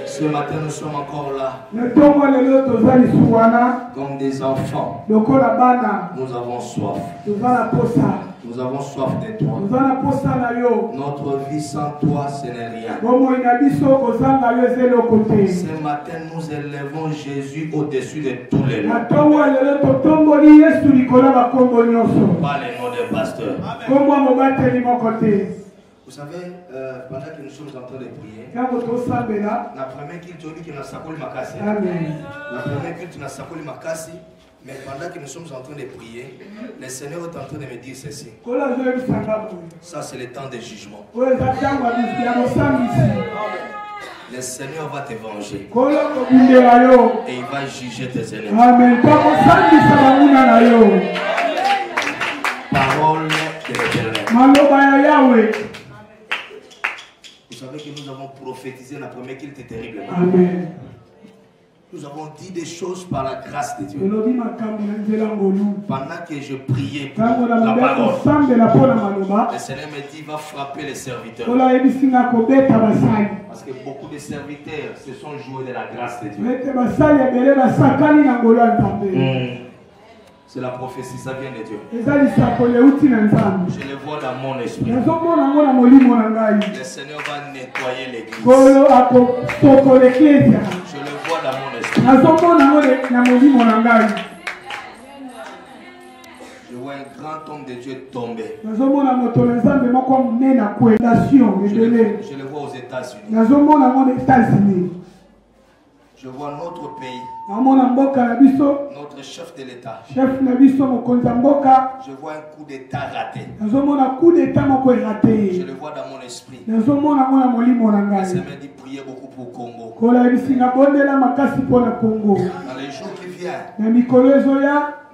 Ce matin, nous sommes encore là. Comme des enfants. Nous avons soif. Nous avons soif de toi. Notre vie sans toi, ce n'est rien. Ce matin, nous élevons Jésus au-dessus de tous les noms. Pas les noms des pasteurs. Vous savez, pendant que nous sommes en train de prier, la première culte, qui n'a sakoli makasi. La première culte, n'a sakoli makasi. Mais pendant que nous sommes en train de prier, le Seigneur est en train de me dire ceci. Ça, c'est le temps de jugement. Le Seigneur va te venger. Et il va juger tes ennemis. Parole de l'Éternel. Vous savez que nous avons prophétisé la première qu'il était terrible. Amen. Nous avons dit des choses par la grâce de Dieu. Pendant que je priais pour la parole, le Seigneur me dit, va frapper les serviteurs. Parce que beaucoup de serviteurs se sont joués de la grâce de Dieu. C'est la prophétie, ça vient de Dieu. Je le vois dans mon esprit. Le Seigneur va nettoyer l'église. Je le vois dans mon esprit. Je vois un grand homme de Dieu tomber. Je le vois aux États-Unis. Je vois notre pays, notre chef de l'État. Je vois un coup d'État raté. Je le vois dans mon esprit. Le Seigneur me dit prier beaucoup pour le Congo. Dans les jours qui viennent,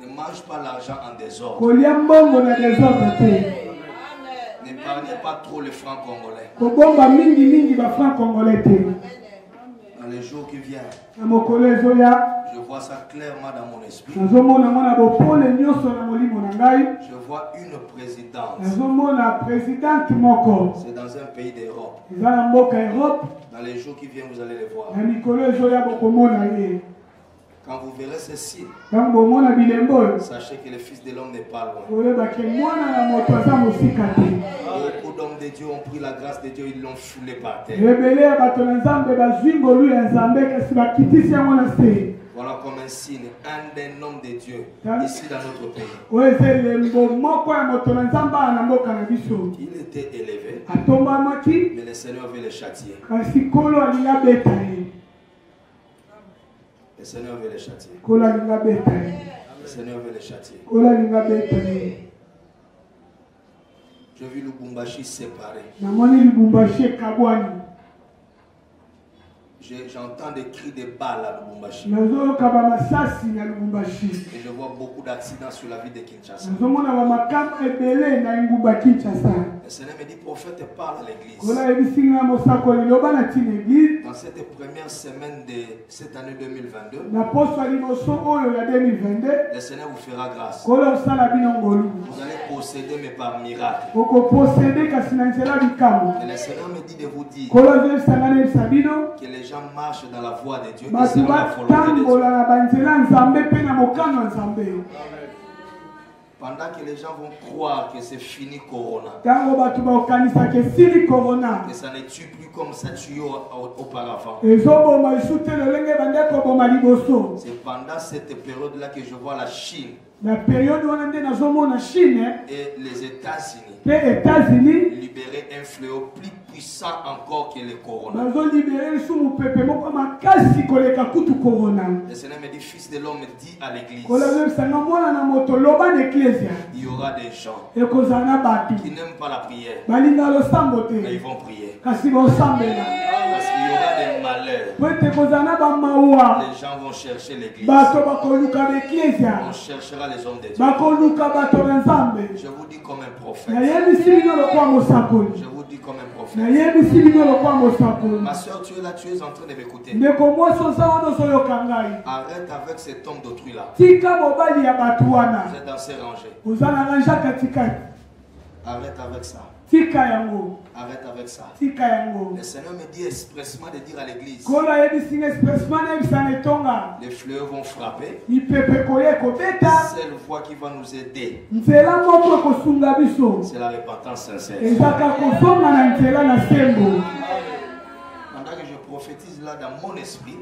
ne mange pas l'argent en désordre. N'épargnez pas trop les francs congolais. Dans les jours qui viennent, je vois ça clairement dans mon esprit. Je vois une présidente. C'est dans un pays d'Europe. Dans les jours qui viennent, vous allez les voir. Quand vous verrez ceci, sachez que le Fils de l'homme n'est pas loin. Beaucoup d'hommes de Dieu ont pris la grâce de Dieu, ils l'ont foulé par terre. Voilà comme un signe, un des noms de Dieu ici dans notre pays. Il était élevé, mais le Seigneur veut le châtier. Le Seigneur veut les châtier. Le Seigneur veut les châtier. J'ai vu Lubumbashi séparé. J'entends des cris de balles à Lubumbashi. Et je vois beaucoup d'accidents sur la ville de Kinshasa. Le Seigneur me dit, prophète, parle à l'église. Dans cette première semaine de cette année 2022, le Seigneur vous fera grâce. Vous allez posséder, mais par miracle. Et le Seigneur me dit de vous dire que les gens marchent dans la voie de Dieu et selon la volonté de Dieu. Pendant que les gens vont croire que c'est fini Corona, que ça ne tue plus comme ça tuait auparavant, c'est pendant cette période-là que je vois la Chine et les États-Unis libérer un fléau plus puissant encore que le corona. Le Seigneur me dit, fils de l'homme, dit à l'église, il y aura des gens qui n'aiment pas la prière, mais ils vont prier. Parce qu'il y aura des malheurs. Les gens vont chercher l'église. On cherchera les hommes de Dieu. Je vous dis comme un prophète. Je vous dis comme un prophète. Ma soeur, tu es là, tu es en train de m'écouter. Arrête avec cet homme d'autrui là. Vous êtes dans ces rangées. Arrête avec ça. Arrête avec ça. Le Seigneur me dit expressement de dire à l'église, les fleurs vont frapper. Seule voie qui va nous aider, c'est la repentance sincère. Pendant que je prophétise là dans mon esprit,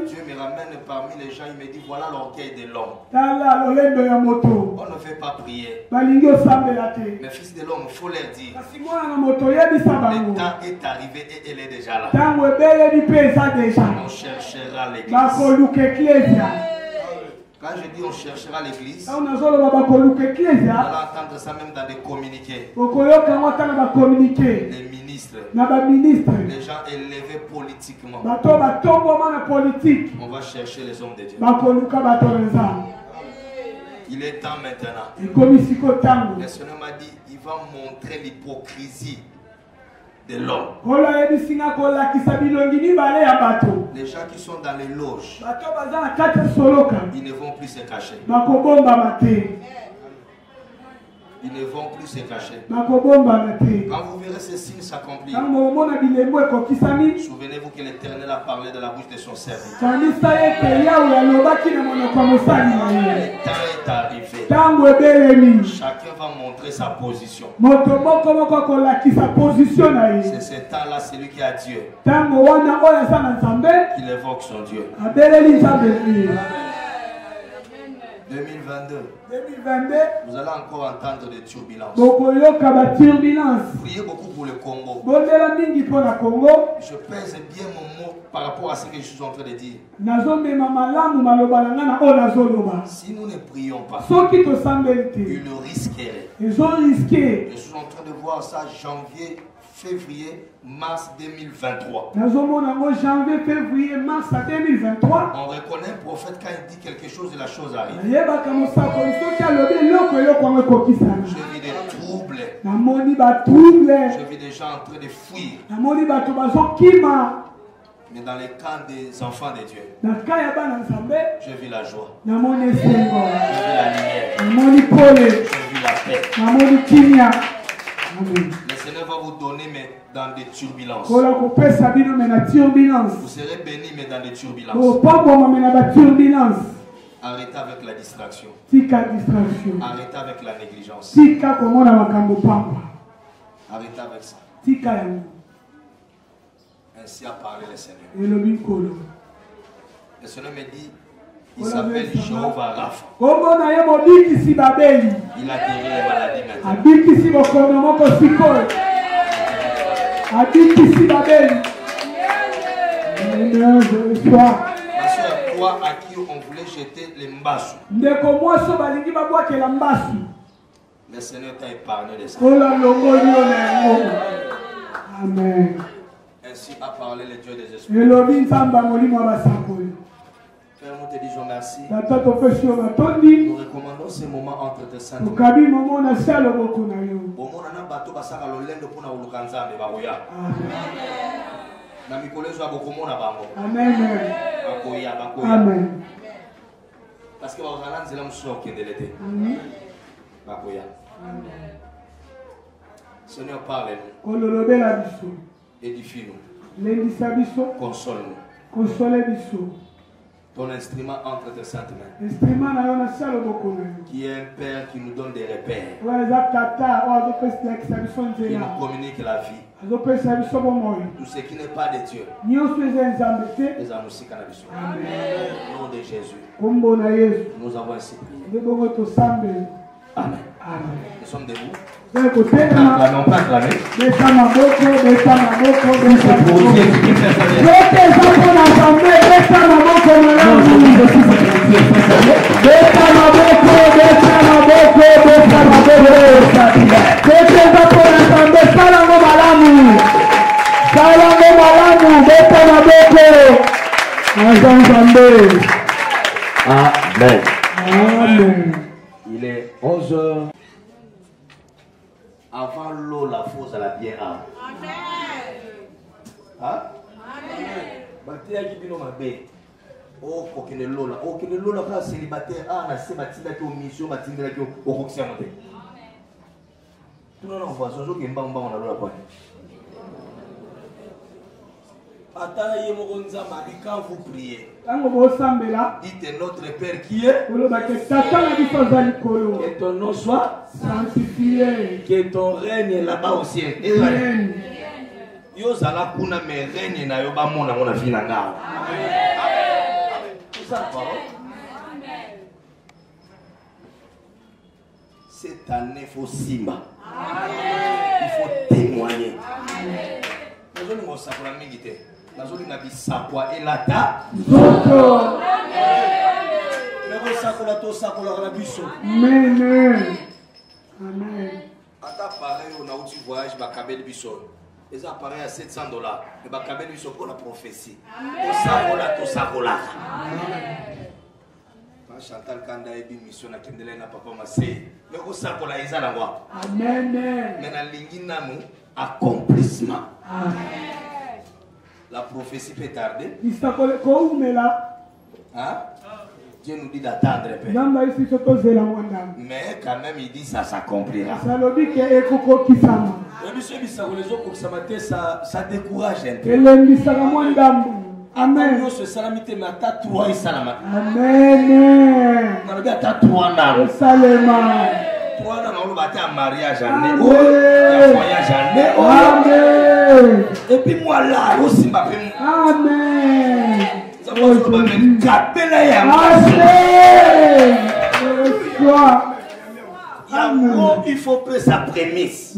Dieu me ramène parmi les gens, il me dit, voilà l'orgueil de l'homme. On ne veut pas prier. Mais fils de l'homme, il faut leur dire, le temps est arrivé et elle est déjà là. On cherchera l'église. Quand je dis on cherchera l'église, on va entendre ça même dans des communiqués. Les ministres, les gens élevés politiquement. On va chercher les hommes de Dieu. Il est temps maintenant. Le Seigneur m'a dit, il va montrer l'hypocrisie de l'homme. Les gens qui sont dans les loges, ils ne vont plus se cacher. Ils ne vont plus se cacher. Quand vous verrez ces signes s'accomplir, souvenez-vous que l'Éternel a parlé de la bouche de son serviteur. Le temps est arrivé. Chacun va montrer sa position. C'est ce temps-là, celui qui a Dieu, qu'il évoque son Dieu. 2022. Vous allez encore entendre des turbulences. Priez beaucoup pour le Congo. Je pèse bien mon mot par rapport à ce que je suis en train de dire. Si nous ne prions pas, ils le risqueraient. Je suis en train de voir ça janvier, février, mars 2023. On reconnaît un prophète quand il dit quelque chose et la chose arrive. Je vis des troubles. Je vis des gens en train de fuir. Mais dans les camps des enfants de Dieu, je vis la joie. Je vis la lumière. Je vis la paix. Le Seigneur va vous donner, mais dans des turbulences. Vous serez bénis, mais dans des turbulences. Arrêtez avec la distraction. Arrêtez avec la négligence. Arrêtez avec ça. Ainsi a parlé le Seigneur. Le Seigneur me dit, il s'appelle Jéhovah Rapha. Il a guéri les maladies maintenant. Ma soeur, toi à qui on voulait jeter les mbassu, le Seigneur t'a épargné de ça. Amen. Ainsi a parlé le Dieu des esprits. Père, nous te disons merci. Nous recommandons ce moment entre tes saintes mains. Amen. Amen. Parce que vous avez un sort qui est délété. Seigneur, parle-nous. Édifie-nous. Console-nous. Ton instrument entre tes saintes mains. Qui est un Père qui nous donne des repères. Qui nous communique la vie. Tout ce qui n'est pas de Dieu. Les annoncer cannabis. Au nom de Jésus. Nous avons ainsi prié. Amen. Nous sommes debout. On peut acclamer. Amen. Amen. Il est 11h. Avant l'eau, la fausse à la bière. Amen. Hein? Amen. Oh, aucune l'eau là. Aucune l'eau là, pas célibataire. Ah, na c'est matinée qui est mission, matinée qui est au fonctionnement. Non, non, voisin, je vais m'en on a l'eau là. Quand vous priez, dites notre Père qui est, que ton nom soit sanctifié, que ton règne là-bas au ciel. Yo zala kuna me règne na yo ba mona mona vie na nga. Amen. Tout ça parole. Cette année il faut simba. Il faut témoigner. Nous allons nous la méditer. Nous allons nous sapwa et lata. Zoto. Mais vous sakola to sakola la biso. Amen. Amen. Ata pareil on a outil voyage ba kabel biso. Les appareils à $700. Et bah kabel biso pour la prophétie. To sakola. Amen. Chantal Kanda et mission na kendele na papa masé. Mais vous sakola ezala ngwa. Amen. Mais na lingi nanu accomplissement. Amen. La prophétie peut tarder. Hein? Dieu nous dit d'attendre un peu. Mais quand même, il dit ça s'accomplira. Ça décourage un peu. Amen. Amen. Mariage Amen. Et puis moi là, aussi ma femme. Amen. Il faut payer sa prémisse.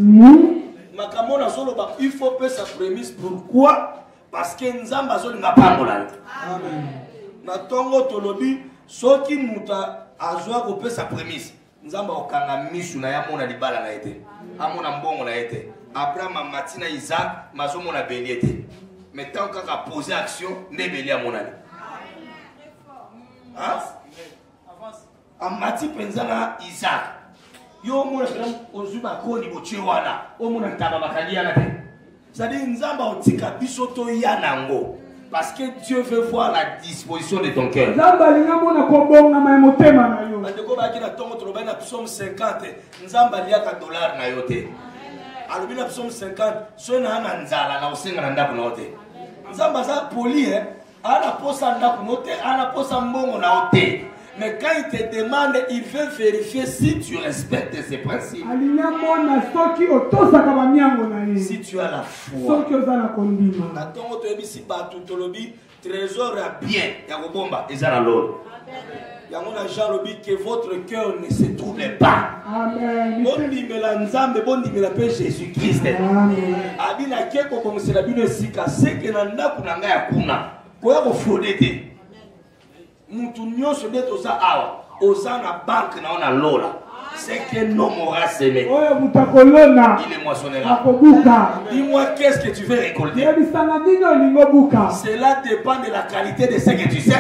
Il faut payer sa prémisse. Pourquoi? Parce que nous avons pas Amen. Soki muta azwa ko pesa premise nzamba okanga mishu na ya mona libala na ete amona mbongo na ete Abraham matina Isaac mazomo na beliete mais tant kaka poser action ne beli a monani hein amati penzana Isaac yo mona kram ozuba koni boche wana o mona ntaba bakalia na te c'est-à-dire nzamba otika biso to yanango. Parce que Dieu veut voir la disposition de ton cœur. Psaume 50, Nzamba liaka dollar na yote. Alubina Psaume 50, sona na nzala na usenga na ndaku na yote. Nzamba za poli ana posa ndaku note, ana posa mbongo na yote. Mais quand il te demande, il veut vérifier si tu respectes ses principes. Si tu as la foi. Trésor à bien. Que votre cœur ne se trouble pas. Amen. Jésus-Christ. Mutunyo sobe toza awa ozana banque na ona lola c'est que non m'aura semé il est moissonnera. Dis-moi qu'est-ce que tu veux récolter. Cela dépend de la qualité de ce que tu sais.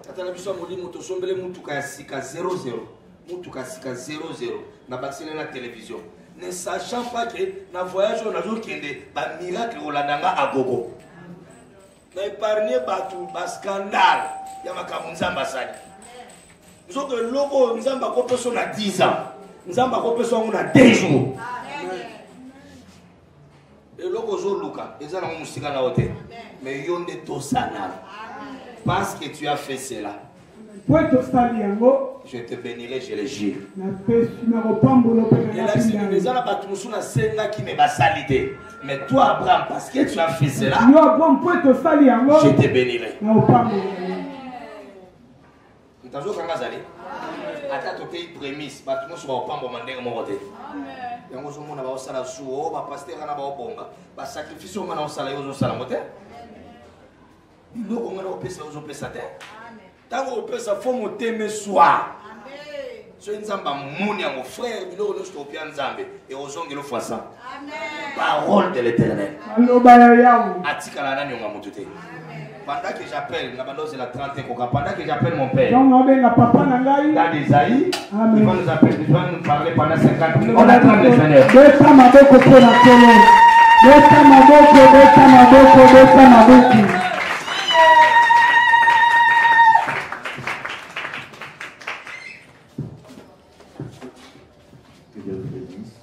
Atala biso moli moto sombele mutuka ya sika 00 mutuka sika 00 na basile na télévision ne sachant pas que na voyage on a zo kende ba miracle olandanga agogo. Na épargner batu ba scandale ya makamu nzamba sali nzoko loko nzamba ko peso na 10 ans nzamba ko peso na 2 jours et loko zo luka ezana mo musika na hotel mais yonde to sana parce que tu as fait cela je te bénirai, je le jure. Mais toi, Abraham, parce que tu as fait cela, je te bénirai. Attends, tu es prémisse. Tu ne vas pas demander mon côté. Amen. Tu vas pas faire ça. Tu vas pasteur na ba bonga. Ba sacrifice au mana osala yo osala mote. Biloko ngana opesa yo opesa te. Amen. Tango opesa fo moteme soir. Amen. So nzamba muni ya mon frère biloko lo sto pia nzambe et ozongelo fois ça. Amen. Parole de l'Éternel. Atikala nani nga mutute. Pendant que j'appelle, pendant que j'appelle mon père, dans des Isaïe, il va nous appeler, il va nous parler pendant 50 minutes. On attend le Seigneur. Que Dieu vous bénisse.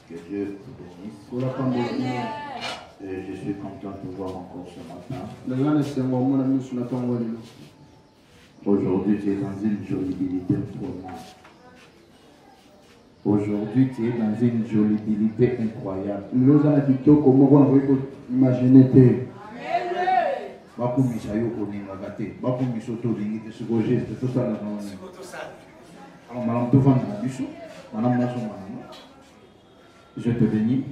Que Dieu vous bénisse. Et je suis content de vous voir encore ce matin. Aujourd'hui, tu es dans une jolibilité pour moi. Aujourd'hui, tu es dans une jolibilité incroyable. Je te bénis.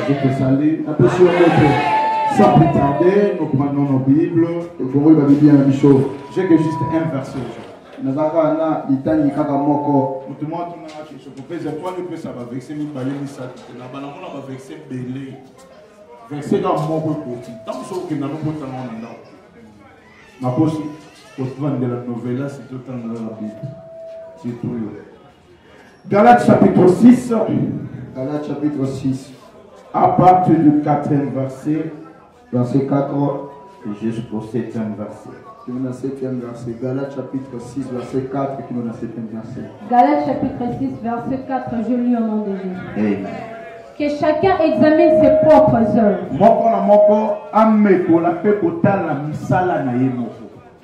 Je te salue. Je te salue. Sans plus tarder, nous commandons nos Bibles. J'ai que juste un verset. Je Galates chapitre 6. Galates chapitre 6. À partir du 4e verset, verset 4 jusqu'au 7e verset. Qui est dans le 7e verset. Galates chapitre 6, verset 4, qui est dans le 7e verset. Galates chapitre 6, verset 4, je lis au nom de Jésus. Amen. Que chacun examine ses propres œuvres.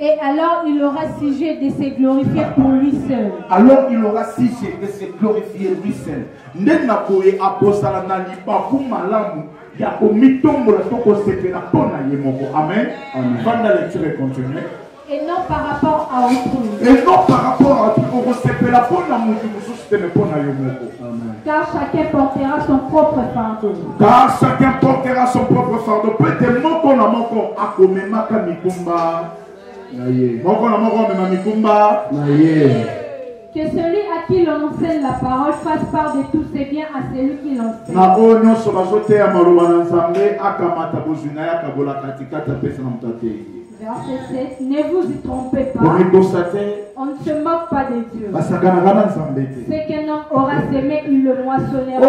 Et alors il aura sujet de se glorifier pour lui seul. Alors il aura sujet de se glorifier lui seul. Nenakoye aposala na libaku malamu ya komitombola toko sepela pona ye moko. Amen. Amen. La lecture est continuée. Et non par rapport à autrui. Et non par rapport à autrui. On sepela pona mutu mususu pona ye moko. Amen. Car chacun portera son propre fardeau. Car chacun portera son propre fardeau. Peut-être moko na moko akomemaka mikumba. Que celui à qui l'on enseigne la parole fasse part de tous ses biens à celui qui l'enseigne. Verset 7. Ne vous y trompez pas. On ne se moque pas de Dieu. Ce qu'un homme aura semé, il le moissonnera.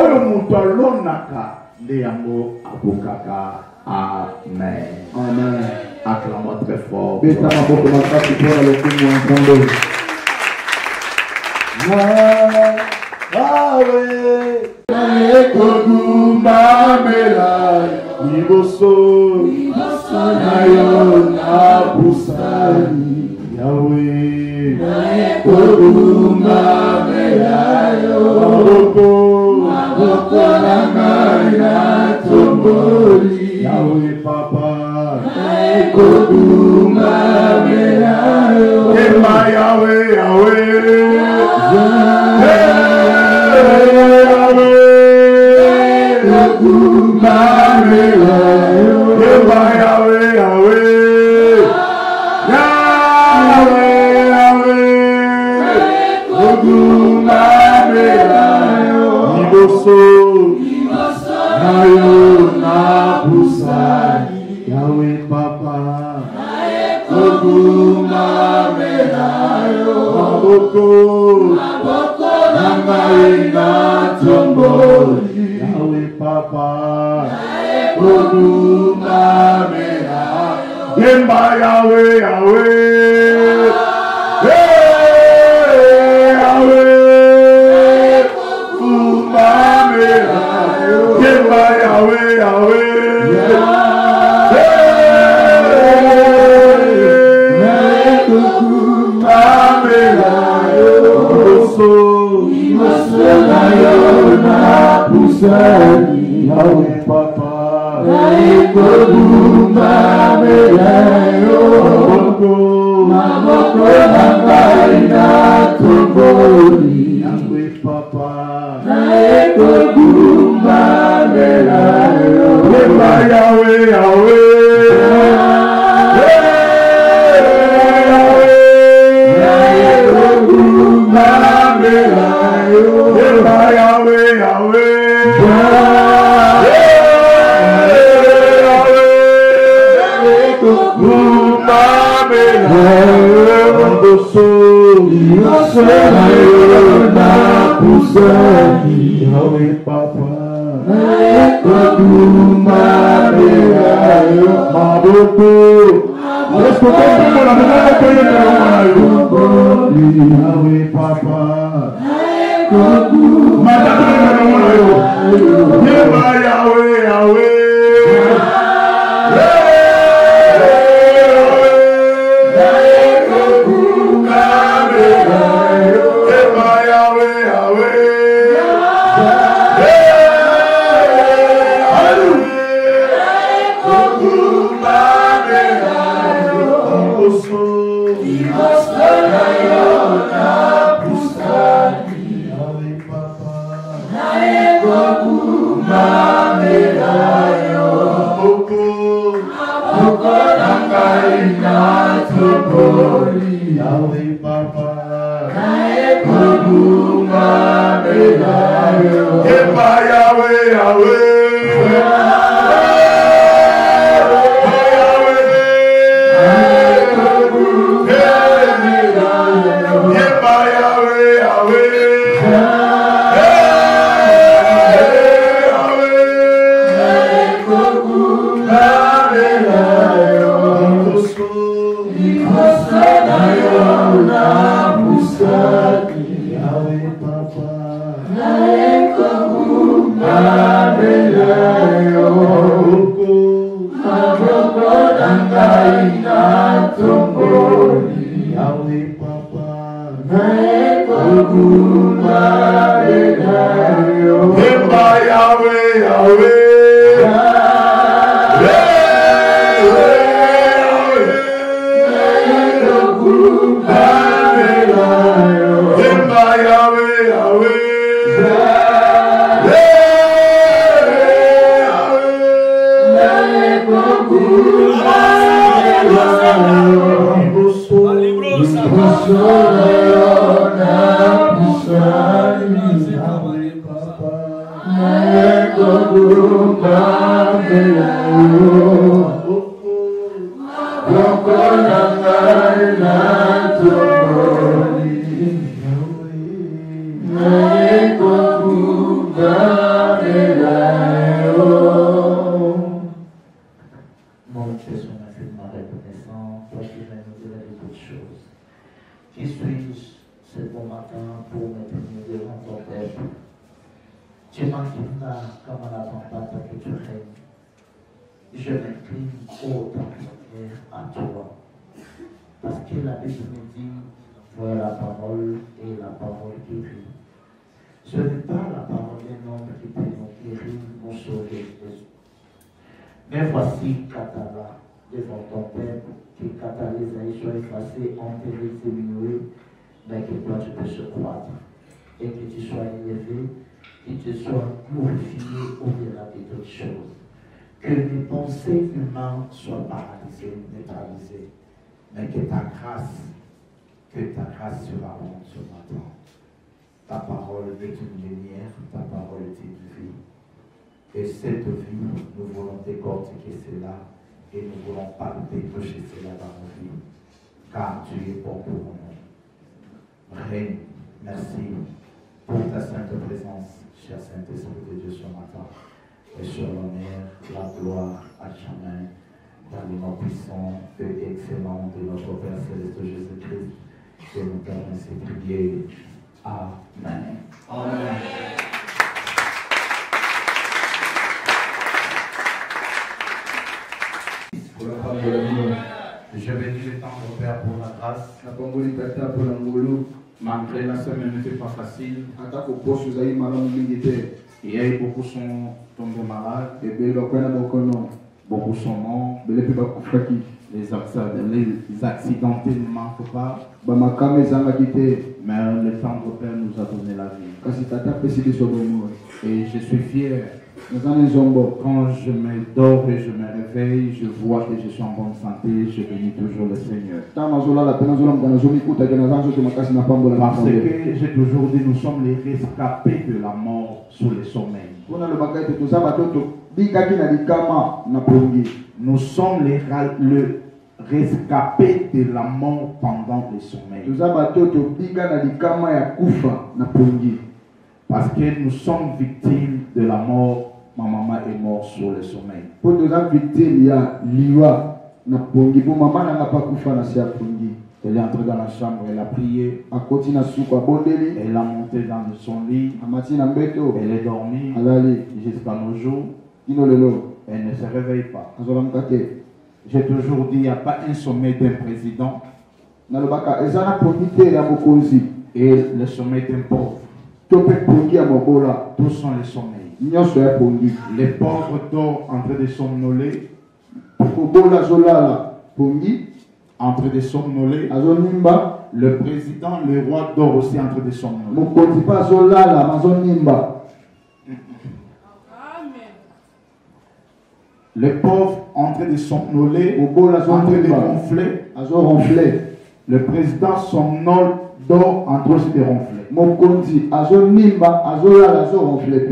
Amen. Amen. Acclamons très fort. Yahweh Papa, Koduma Melayo, Ema Yahweh, Yahweh, Yahweh, Koduma Melayo, Ema Yahweh, Yahweh, Yahweh, Yahweh, Koduma Melayo, Iboso, Yahweh Papa, Koduma Melayo, Maboko, Namaina Tomboli, Yahweh Papa, Koduma Melayo, Yemba Yahweh, Yahweh, Yahweh, Koduma Melayo, Yemba Yahweh, Yahweh. Yahweh Papa, Je bénis le temps au Père pour la grâce. Malgré la semaine n'était pas facile. Et beaucoup sont tombés malades. Beaucoup sont morts. Les accidentés ne manquent pas. Mais le temps de Père nous a donné la vie. Et je suis fier. Quand je me dors et je me réveille, je vois que je suis en bonne santé, je bénis toujours le Seigneur. Parce que j'ai toujours dit, nous sommes les rescapés de la mort sous le sommeil. Nous sommes les rescapés de la mort pendant le sommeil. Parce que nous sommes victimes de la mort. Ma maman est morte sur le sommeil. Elle est entrée dans la chambre, elle a prié. Elle a monté dans son lit. Elle est dormie jusqu'à nos jours. Elle ne se réveille pas. J'ai toujours dit, il n'y a pas un sommeil d'un président et le sommeil d'un pauvre. Tous sont les sommeils. Les pauvres dorment en train de somnoler. En train de somnoler. Le président, le roi dort aussi en train de somnoler. Les pauvres en train de somnoler, en train de ronfler. Le président somnole, dort en train de ronfler.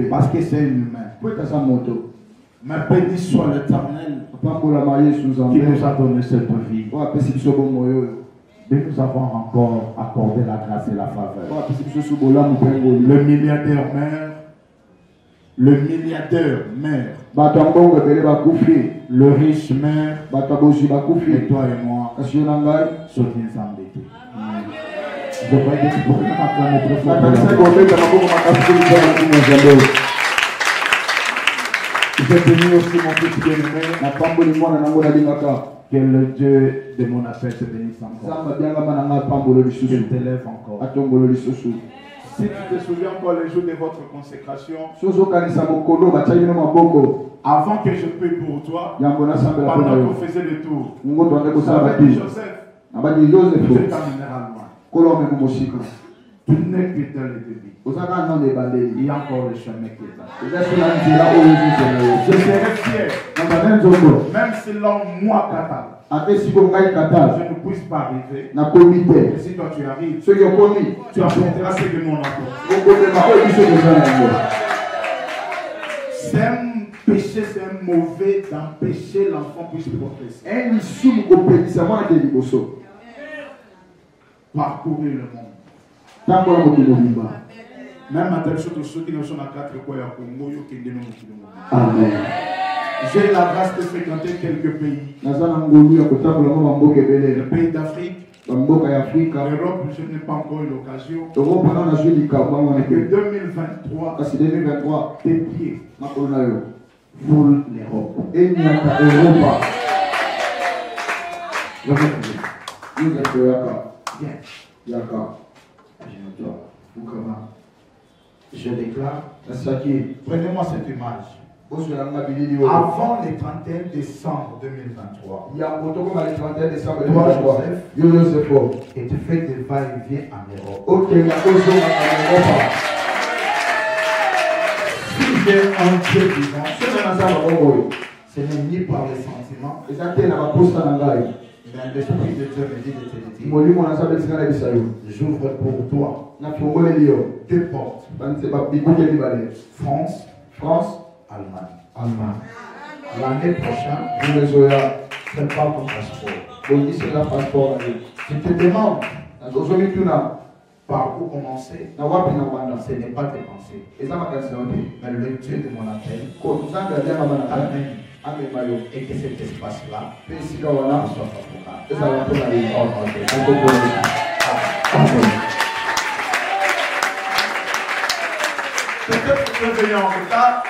Parce que c'est un humain. Mais béni soit l'Éternel qui nous a donné cette vie. De nous avoir encore accordé la grâce et la faveur. Le milliardaire meurt. Le milliardaire meurt. Le riche meurt. Et toi et moi, sommes embêtés. Je vais dire que pour m'acclamer très fort. Je bénis aussi mon petit bien-aimé. Que le Dieu de mon appel te bénisse encore. Je t'élève encore. Si tu te souviens encore les jours de votre consécration, avant que je prie pour toi, pendant qu'on faisait le tour, vous savez dit Joseph, vous êtes un minéralement. Tu n'es que dans le début. Il y a encore le chemin qui est là. Je serai fier. Même si l'homme moi Qatar, je ne puisse pas arriver. Et si toi tu arrives, tu apporteras ce que nous on apporte. C'est un péché, c'est un mauvais d'empêcher l'enfant puisse progresser. Parcourir le monde. Même à tel chose ceux qui ne sont à 4 coins à Congo, Amen. J'ai la grâce de fréquenter quelques pays. Le pays d'Afrique, l'Europe, je n'ai pas encore eu l'occasion. Et que 2023, tes pieds foulent l'Europe. Je déclare, prenez-moi cette image. Avant le 31 décembre 2023, Joseph, et tu fais des va-et-vient en Europe. Si j'ai un Dieu vivant, ce n'est ni par les sentiments, mais l'Esprit de Dieu me dit de te dire, j'ouvre pour toi deux portes. France, Allemagne. L'année prochaine, prépare ton passeport. Tu te demandes par où commencer. Ce n'est pas tes pensées. Mais le Dieu de mon appel amène et que cet espace-là soit favorable. Peut-être que vous venez en retard.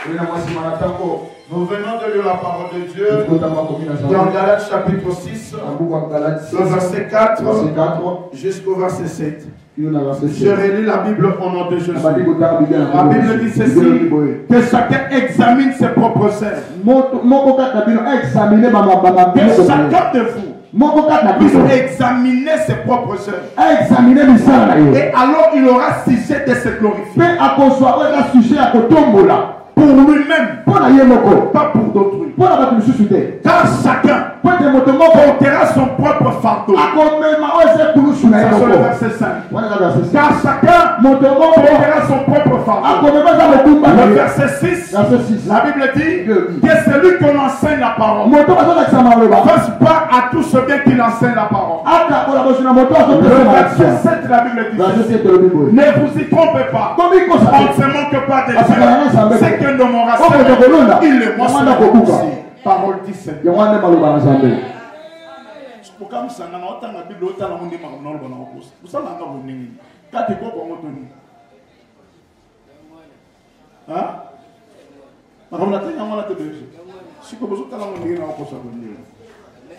Nous venons de lire la parole de Dieu dans Galates chapitre 6, le verset 4 jusqu'au verset 7. Je relis la Bible au nom de Jésus. La Bible dit ceci, que chacun examine ses propres œuvres. Que chacun de vous puisse examiner ses propres œuvres. Et alors il aura sujet de se glorifier. Pour lui-même, pas pour d'autrui. Car chacun portera son propre fardeau. Ça, c'est le verset 5. Car chacun portera son propre fardeau. Le verset 6, la Bible dit que celui qui enseigne la parole fasse part à tout ce bien qu'il enseigne la parole. Le verset 7, la Bible dit ne vous y trompez pas. On ne se manque pas de Dieu. C'est que nos morations, il est moi aussi. Parole 17.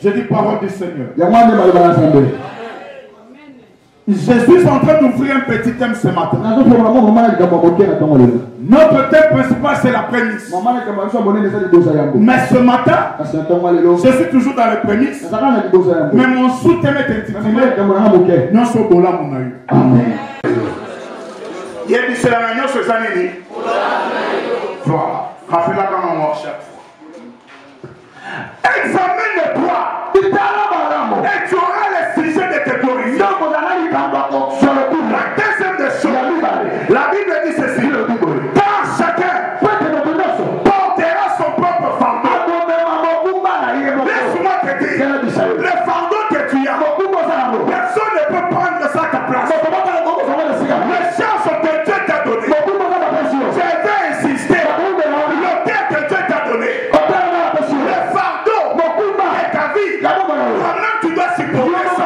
Je dis parole du Seigneur. Je suis en train d'ouvrir un petit thème ce matin. Notre thème principal, c'est la prémisse. Mais ce matin, je suis toujours dans les prémices. Mais mon sous-thème est intitulé Non Sobola Monaï. Amen. Il y a dit c'est la réunion sur les années. Voilà. Rappelez-la quand on chaque fois. Examine-toi. Et tu auras les sujets de tes glorifier. Sur le coup, la deuxième des choses, la Bible dit ceci. Car chacun portera son propre fardeau. Laisse-moi te dire, le fardeau que tu as, personne ne peut prendre ça à ta place. Les chances que Dieu t'a donné, je vais insister, le terre que Dieu t'a donné, le fardeau de ta vie, maintenant tu dois supporter ça.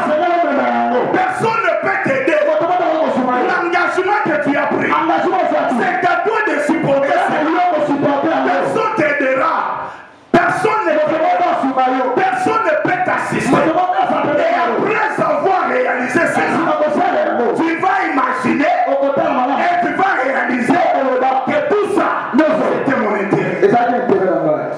Personne ne peut t'aider. L'engagement que tu as pris, c'est à toi de supporter ça. Personne ne t'aidera. Personne ne peut t'assister. Et après avoir réalisé cela, tu vas imaginer et tu vas réaliser que tout ça, c'était mon intérêt. Amen.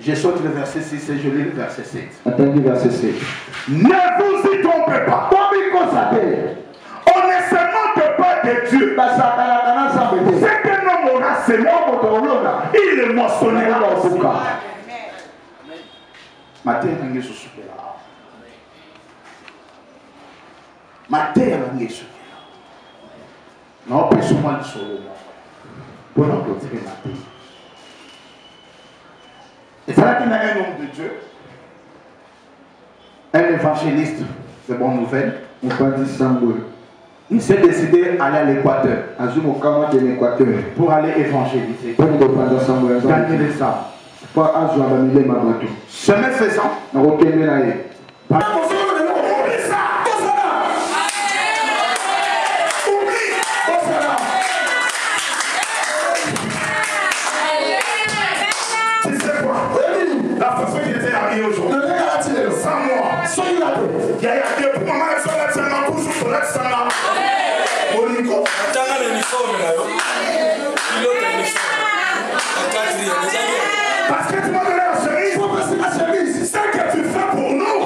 Je saute le verset 6 et je lis le verset 7. Attendez verset 7. Ne vous y trompez pas. On ne se moque pas de Dieu. C'est qu'un homme aura semé, il le moissonnera aussi. Matin, il y a non, prêche-moi le Solomon. Pour nous clôturer matin. Et c'est là qu'il y a un homme de Dieu, un évangéliste de bonne nouvelle. Il s'est décidé d'aller à l'Équateur pour aller évangéliser. Gagner les âmes. Chemin faisant, la façon qu'il était habillé aujourd'hui. Sans moi. Il y a des pour maman qui sont là, c'est un coup sur la sana. Au Nico. Attends, l'uniforme là. Pilote l'uniforme. Parce que tu m'as donné la chemise. Ce que tu fais pour nous,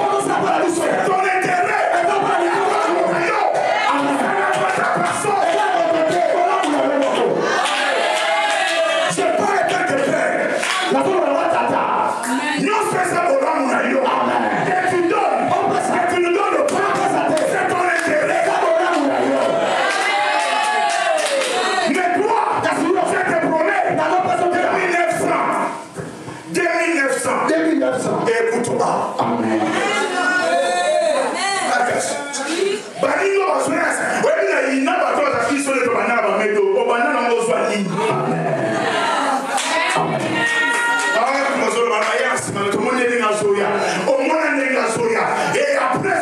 c'est ton intérêt. Je pas été que faire. Non, c'est ça pour l'homme. Et tu donnes. Et tu ne donnes pas. C'est ton intérêt. Mais toi, je te promets, 2900. Écoute-moi. Amen. Et après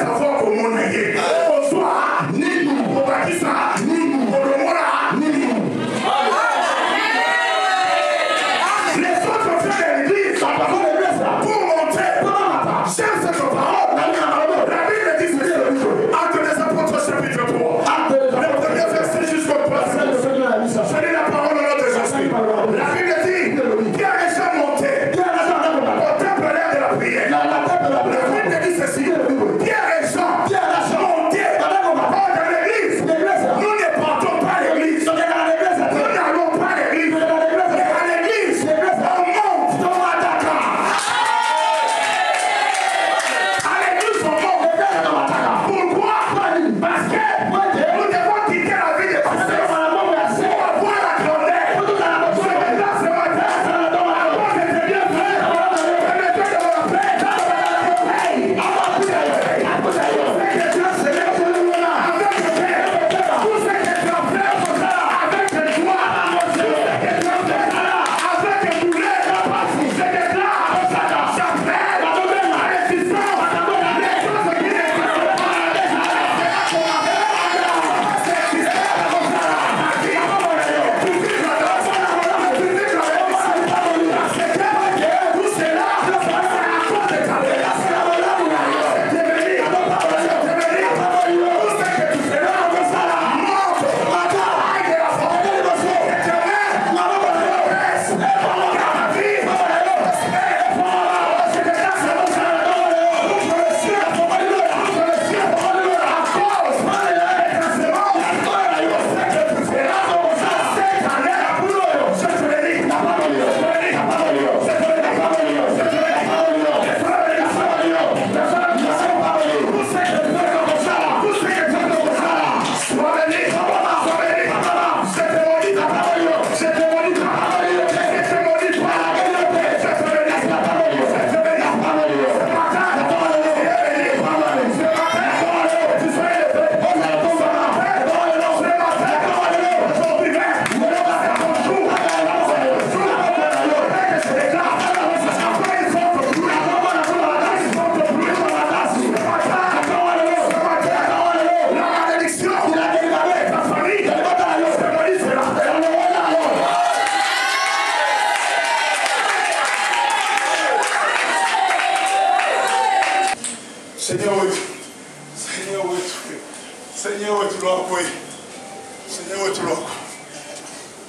Bible dit ceci. Pierre et Jean montaient dans l'église. Nous ne partons pas à l'église. Nous n'allons pas à l'église. Mais à l'église, on monte dans la Dakar. À l'église, on monte dans la Dakar. Pourquoi? Parce que nous devons quitter la vie de pasteur pour avoir la grandeur. C'est ce matin. C'est bien fait. Permettez de la paix.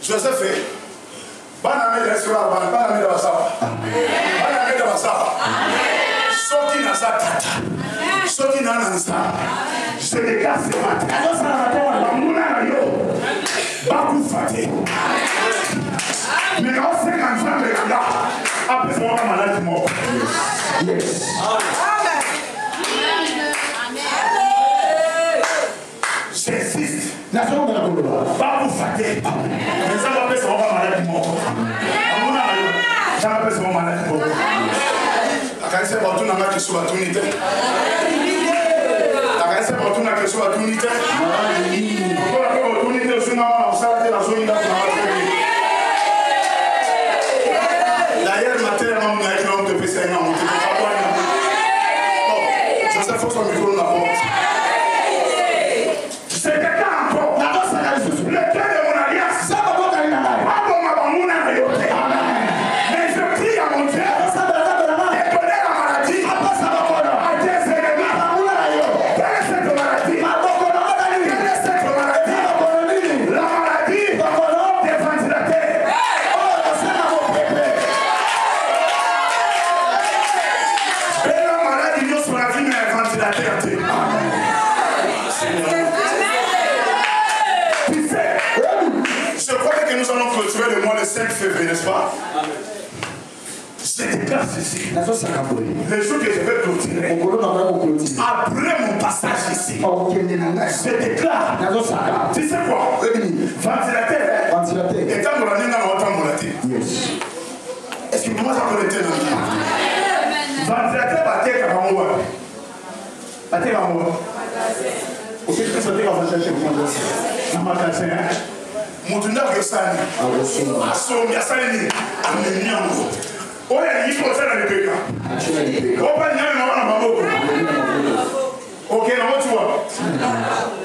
Joseph baname restaurant baname de basaba baname de basaba soki na satata soki na nansa je dégasse ce matin bamuna na yo bakufate mais on sait qu'en train de regarder après ça on va malade mort yes j'insiste la seconde de la boule pas vous fatiguer mais ça va faire son malade mort ça va faire son malade mort la caisse pour tout n'a pas que soit tout n'était la caisse pour tout n'a que soit tout n'était pourquoi la pour tout n'était sur n'a pas ça la zone là d'ailleurs matin on a dit on te fait ça non tu peux pas voir ça faut son micro la porte c'est quelqu'un encore la voix ça le cœur de mon alliance ça va pas dans la mais je prie à mon Dieu et donner la maladie à tes ennemis. Quelle est cette maladie? Quelle est cette maladie? La maladie des ventilateurs. Et la maladie nous sur la vie mais ventilateur. Je crois que nous allons clôturer le mois le 5 février, n'est-ce pas? Je déclare ceci. Les jours que je vais clôturer, après mon passage ici, je déclare. Tu sais quoi? Ventilateur. Étant dans l'année, on va est-ce que moi, ça peut être ventilateur, bâtir à moi. Bâtir à moi. Ok, je peux sortir en ventilateur chez moi. Mutunda gesani asomi asani amenyango oya yiko sana lepeka opa nyana na wana maboko okay na watu wa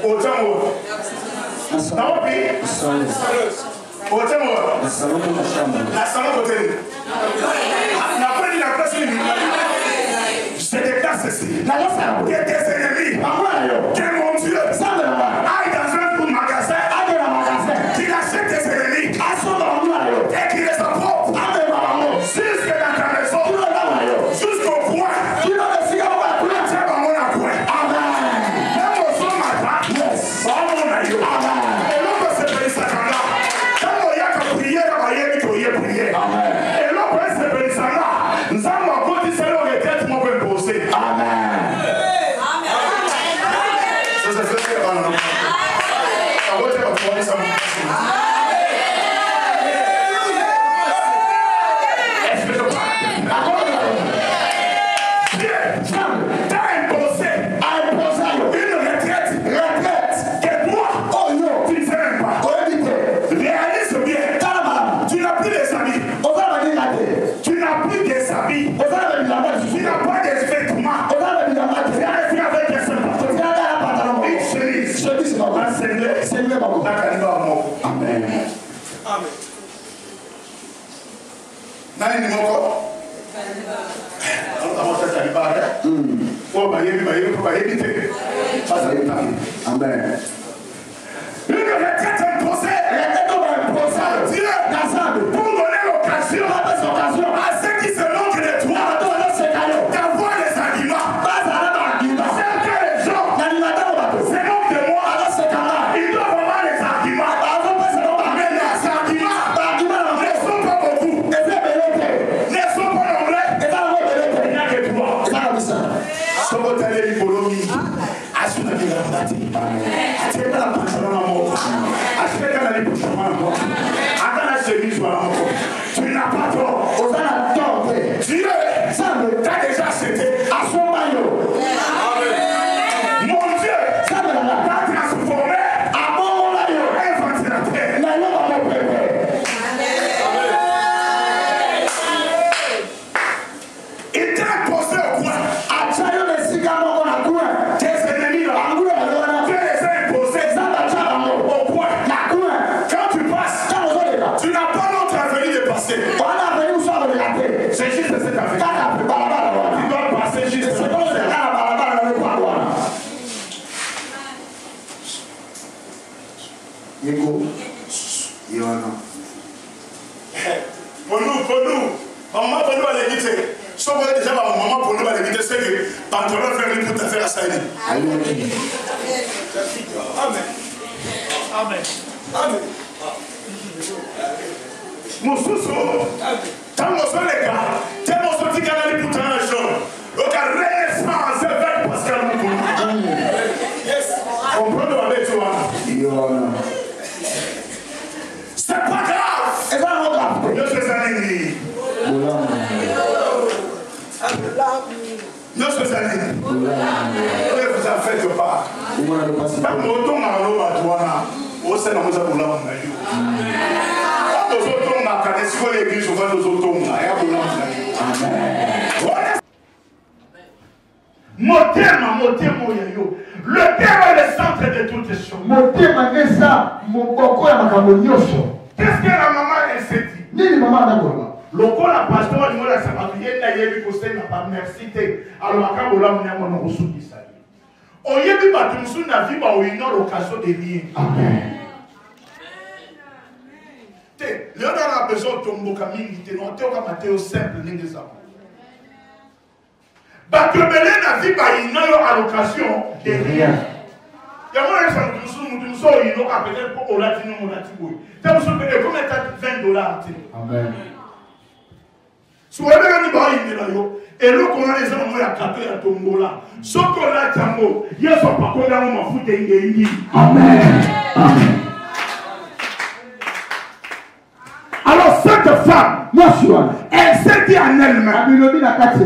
otango na wapi otango na salon hotel na kweli na place ni je déclare ceci na yosa que tes ennemis que mon Dieu aille dans un magasin qu'il achète tes ennemis et qu'il les apporte jusque dans ta maison jusqu'au point Amen. Une retraite imposée. Dieu pour donner l'occasion à ceux qui se moquent de toi d'avoir les arguments. C'est que les gens se moquent de moi. Ils doivent avoir les arguments. Mais les arguments ne sont pas beaucoup. Ne sont pas nombreux. Il n'y a que toi. Tu n'as pas tort. Dieu t'a déjà cédé à son maillot. Mon Dieu t'a transformé à mon maillot. Un ventilateur. Il t'a posé au coin. Tes ennemis là. Tu les as imposés au coin. Quand tu passes, tu n'as pas notre avenir de passer. C'est juste cet avenir. Tu dois passer juste ce pour nous, maman pour nous à l'équité. Si on voit déjà maman pour nous à l'équité, c'est que pantalon fait une toute affaire à ça. Amen. Amen. Amen. Mon sous-sous, tant que les gars, tellement sorti qu'elle a les boutons à jaune. Donc, elle renaissance avec Pascal Moukou. Yes. On peut demander, tu vois. C'est pas grave. C'est pas grave. Dieu se salue. Dieu se salue. Vous en faites pas. Pas autant dans l'eau à toi. Au sein de nous, nous avons le terme est le centre de toutes les choses. Qu'est-ce que la maman s'est dit? Le corps la pasteur du monde a sabatouillé, n'a pas merci. Alors, quand on l'a mené à mon reçu qui s'allie. On y a vu battre sur la vie, on a eu l'occasion de lire. Amen. Le on a besoin de tomber comme il était non te comme Matthieu simple n'ingé ça. Bah que belé na vie bah il n'a eu à l'occasion de rien. Il y a moi un sang nous sommes il nous appelé pour olatino monatibo. T'as besoin de combien $20. Amen. Soit bien ni bah il est là yo. Et le qu'on a les gens moi à cato ya tombola. Soko la jambo. Yeso pas qu'on a mon foot ingi. Amen. Amen. Alors cette femme, elle s'est dit en elle-même,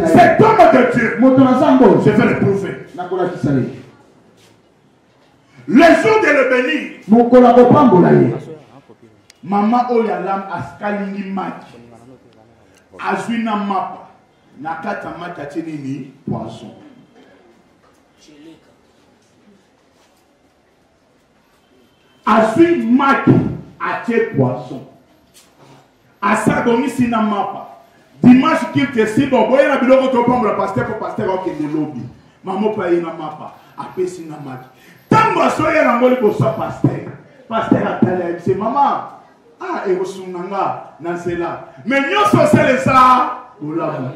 cet homme de Dieu, je vais le prouver. Le jour de le bénir, maman Oyalam Askalingi Maki, Azuina Mapa, Nakata Makatinini, poisson. Azuina Maki, Ache poisson. À ça, donc, ici, n'a pas. Dimanche, qu'il te dit, bon, il y a un billet de prendre le pasteur pour pasteur qui est de lobby. Maman, pas, il n'a pas. Après, c'est n'a pas. Tant que soyez en mode pour ça, pasteur. Pasteur a télé, c'est maman. Ah, et vous sunanga, nan c'est là. Mais nous sommes les ça. Vous l'avez.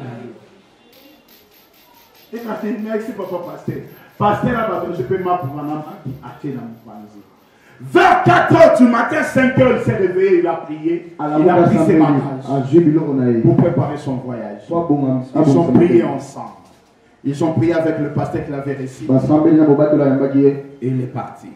Et quand il merci, papa, pasteur. Pasteur, là, je peux m'apprendre à acheter dans mon panzi. Vers 4h du matin, 5h, il s'est réveillé, il a prié, il a pris ses bagages pour préparer son voyage. Ils ont prié ensemble. Ils ont prié avec le pasteur qui l'avait reçu. Et il est parti.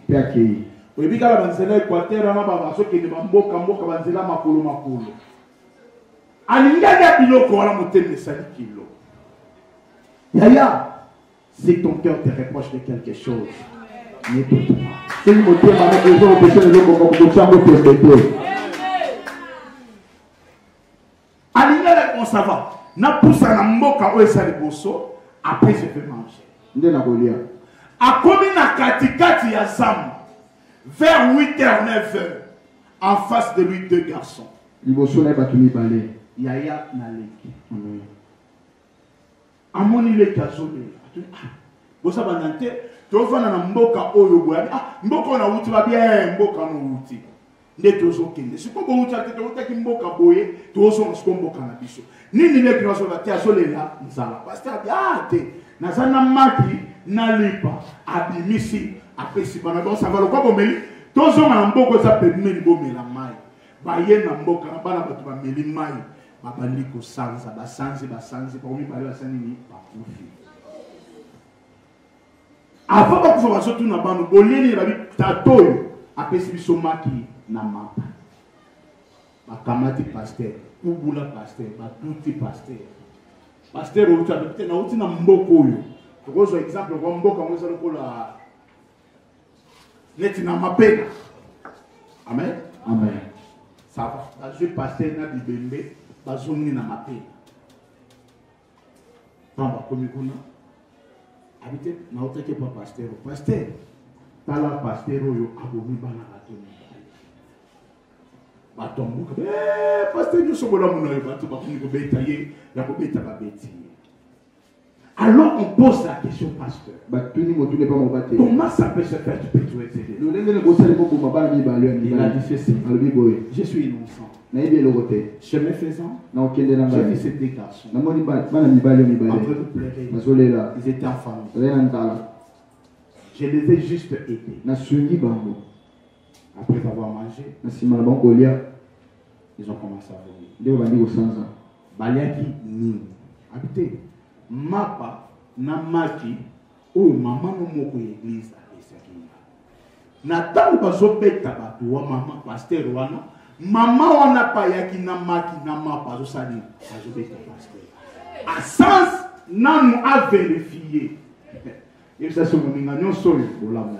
Yaya, si ton cœur te reproche de quelque chose, n'est pas toi. Aligné on ça va. Na poussa na mboka o esa liboso, après je vais manger. Nde na kolia. A komi na katikati ya zam. Vers 8h 9h, en face de lui deux garçons. Liboso na batumi balé. Yaya Naleki. Amoni le kazole. Bosa banante. Tofana na mboka oyo boya. Mboka na wuti ba bien mboka no wuti. Nde tozo kende. Siko bo wuti ate to ki mboka boye tozo nsiko mboka na biso. Nini le kinaso ba te azole la nzala. Pasteur te. Nazana maki na lipa abimisi apesi bana bo savalo kwa bomeli. Tozo na mboka za pemeli bomela mai. Baye na mboka na bana batu ba meli mai. Babali ko sanza basanzi ba omi bale basani ni bakufi. Avant que vous soyez tout na banu boleni babi tatoyo apesi biso maki na mapa. Bakamati pasteur, ubula pasteur, batuti pasteur. Pasteur oruta peut na uti na mboko oyo. Tokozo exemple kwa mboka mwezo lokola neti na mapena. Amen. Amen. Ça va. Je pasteur na bibembe bazongi na mapena. Tamba komikuna. Habite na oteke pa pasteur. Pasteur. Tala pasteur oyo abomi bana batoni. Batombuka. Pasteur yo sobola muna yo batu bakuni ko beta ye, ya ko beta ba beti. Alors on pose la question, pasteur. Comment ça peut se faire? Tu peux tout aider. Il a dit ceci. Je suis innocent. Chemin faisant, j'ai vu ces deux garçons. En train de pleurer. Ils étaient en famille. Je les ai juste aidés. Après avoir mangé, ils ont commencé à venir. Baliaki Ning. Habitez. Mapa na maki oyo mama no moko église apesaki na tango bazobeta bato wa mama pasteur wana mama wana payaki na maki na mapa azosali azobeta pasteur a sens nanu a vérifier et ça se moninga nyonso oyo bolamu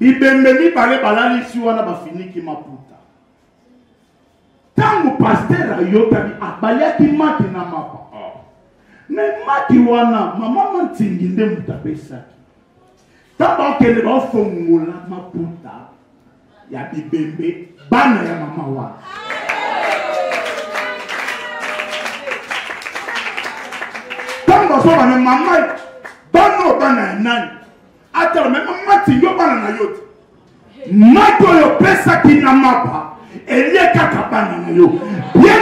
bibembe mibale balalisi wana bafiniki maputa. Tango pasteur ayokani abaliaki maki na mapa. Mais maki wana mama mantingi nde mutapesaki. Tango okende bafongola maputa ya bibembe bana ya mama wana. Tango soba na mama bano bana ya nani. Atala mema matingi bana na yote. Mato yo pesaki na mapa. Bien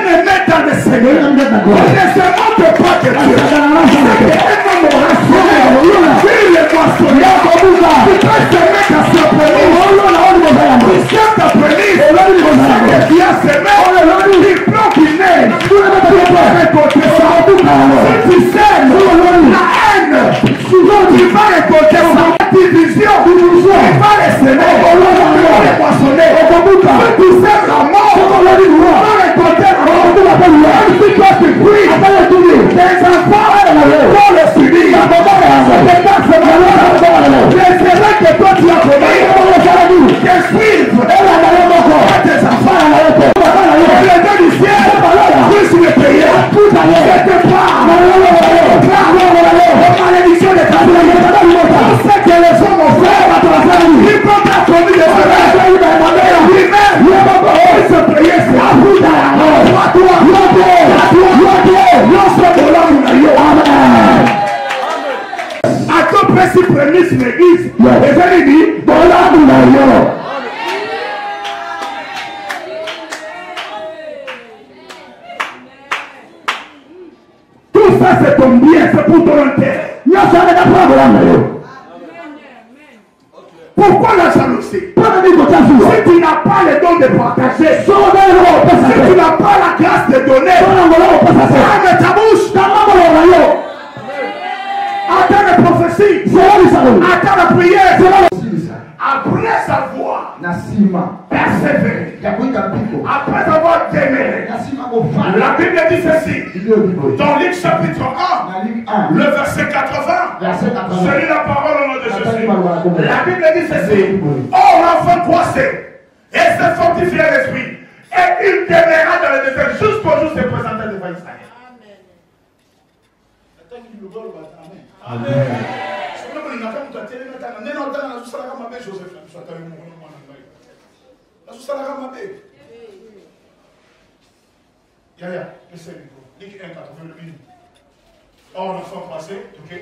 aimé dans le Seigneur, ne se montre pas que tu es un homme rassuré. Il est moissonné. Tu peux te mettre à ce premier. Tu sais ta premier. Qui a semé, il plante une aile. Tu peux récolter ça. Si tu sèmes la haine, tu vas récolter ça. Division, tu vas les semer. Tu vas les moissonner. Si tu sèmes la mort, tu vas récolter la mort. Si toi tu pries, tes enfants vont le subir. Les erreurs que toi tu as commis, tes suivent. Tes enfants, le Dieu du ciel, puisse les payer. Quelque part, la malédiction de ta vie. On sait que les hommes ont fait, ils peuvent pas commis des erreurs. Lui-même, il se payer ça. A ton principe prémisse l'église, et je lui dis, tout ça c'est ton bien, c'est pour ton intérêt. Pourquoi la jalousie? Si tu n'as pas le don de partager, si tu n'as pas la grâce de donner, ferme ta bouche. Attends la prophétie, attends la prière. Après savoir persévérer, après avoir démêlé, la Bible dit ceci dans Luc chapitre 1, le verset 80. Je lis la parole au nom de Jésus. La Bible dit ceci: or l'enfant croissait et se fortifiait l'esprit, et il demeura dans le désert jusqu'au jour où se présentait devant Israël. Amen. Or l'enfant croissait, ok.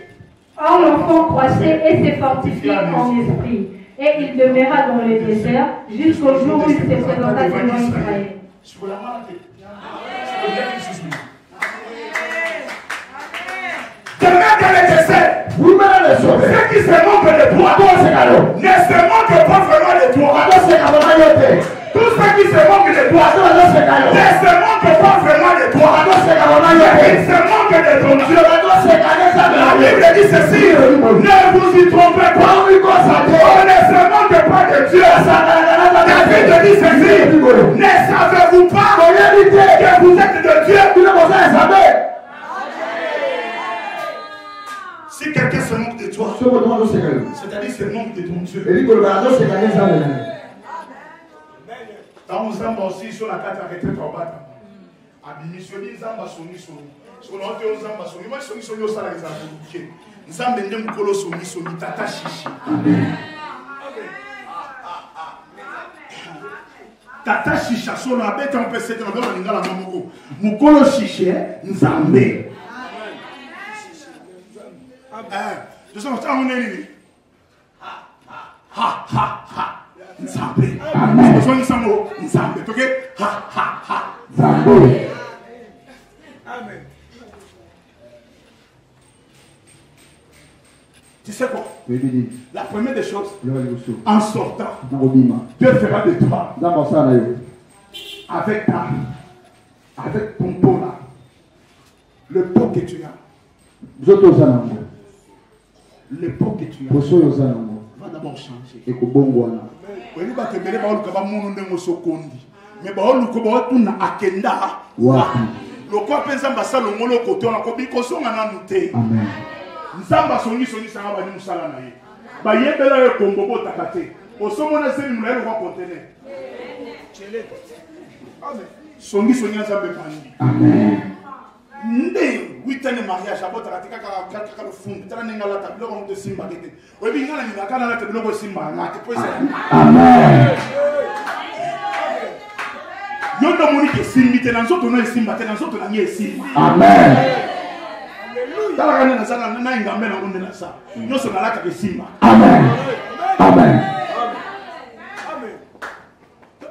Or l'enfant croissait et s'est fortifié en esprit, et il demeura dans le désert jusqu'au jour où il se présenta devant Israël. Demain dans le désert, ceux qui se moquent de toi ne se moquent pas vraiment de toi. Tous ceux qui se moquent de toi ne se moquent pas vraiment de toi. Ils se moquent de ton Dieu. La Bible dit ceci, ne vous y trompez pas. On ne se moque pas de Dieu. La Bible dit ceci, ne savez-vous pas que vous êtes de Dieu? Si quelqu'un se moque de toi, c'est-à-dire se moque de ton Dieu. Dans nos âmes aussi, sur la carte à retraite en bas. À missionner, nous avons sonné sur nous. Sur notre aux âmes sonné. Moi, je suis sonné au salaire des avocats. Nous avons des moukolos sonné sur nous. Tata chichi. Tata chicha sur la bête en PC dans le lingala mamoko. Moukolo chichi, nous avons. Je suis en train de dire. Ha ha ha. Nzambe. Amen. Nzambe. Ok? Ha ha ha. Nzambe. Amen. Tu sais quoi? La première des choses, en sortant, Dieu fera de toi avec ton pot là, le pot que tu as. Le pot que tu as va d'abord changer. Mais bon, nous akenda. Le quoi pensa mbasa le molo côté on a kobi koso ngana nute. Amen. Nzamba songi sanga ba ni musala na ye. Ba yebela ye kombobo takate. Osomona se ni mulelo kwa conteneur. Amen. Songi nzambe pandi. Amen. Nde 8 ans de mariage abota katika kaka le fond tala ngala tablo on de simba kete. Webi ngala ni makana la tablo ko simba ngate poise. Amen. Yondo monike simbite na nzoto na simba te na nzoto na ngie simba. Amen. Alléluia. Tala kana na sala na ngambe na onde na sa. Nyoso na laka ke simba. Amen. Amen. Amen.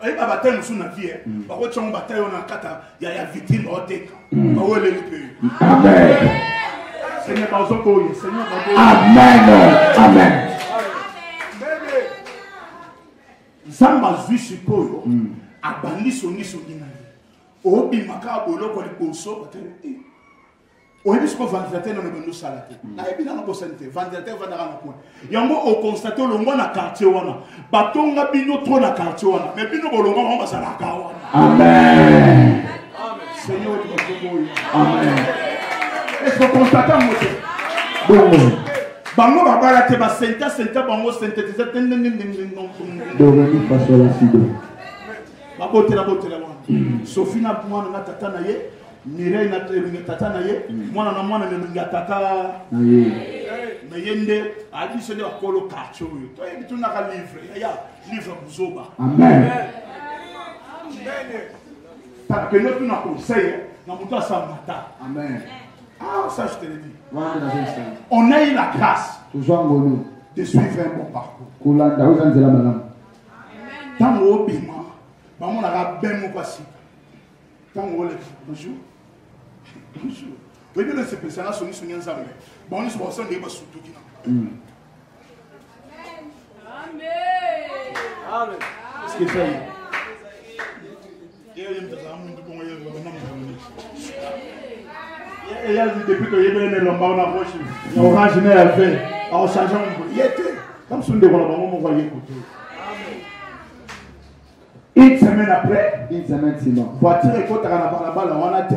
Ai baba tenu suna vie. Ba ko chongo batayo na kata ya vitrine oteka. Ba wele lipe. Amen. Seigneur ba zoko ye, Seigneur ba. Amen. Amen. Zamba zwishi koyo. Abandi songi na obi maka boloko liposo batele oyebi siko ventilateur na bendo salate na ebi na ko sente ventilateur va na ko yango o constater longo na quartier wana batonga bino trop na quartier wana mais bino bolongo ba basala ka wana. Amen. Seigneur tu vas. Amen. Est-ce que constater mo bon bango babala te ba senta bango synthétiser Babotela wana. Sophie na mwana na tata na ye, Mireille na tata na ye, mwana na mwana na tata na ye. Na yende adi sene akolo kacho yo. To yebi tuna ka livre. Ya livre buzoba. Amen. Amen. Parce que nous tuna conseil na mutu asamata. Amen. Ah ça je te le dis. On a eu la grâce de suivre un bon parcours. Dans le bima on a bien mon passé. Quand on lève, bonjour. Bonjour. Vous voyez, c'est spécial, là, son isonien ensemble. Bon, on est sur le sol, on est sur tout. Amen. Amen. Ce qui fait. Il y a depuis que il y a des lombas, on a approché. Il y a orange, il y a fait. En changeant, il y a été. Comme si on devait on voyait écouter. Une semaine après, voiture et côté à la balle, on a été.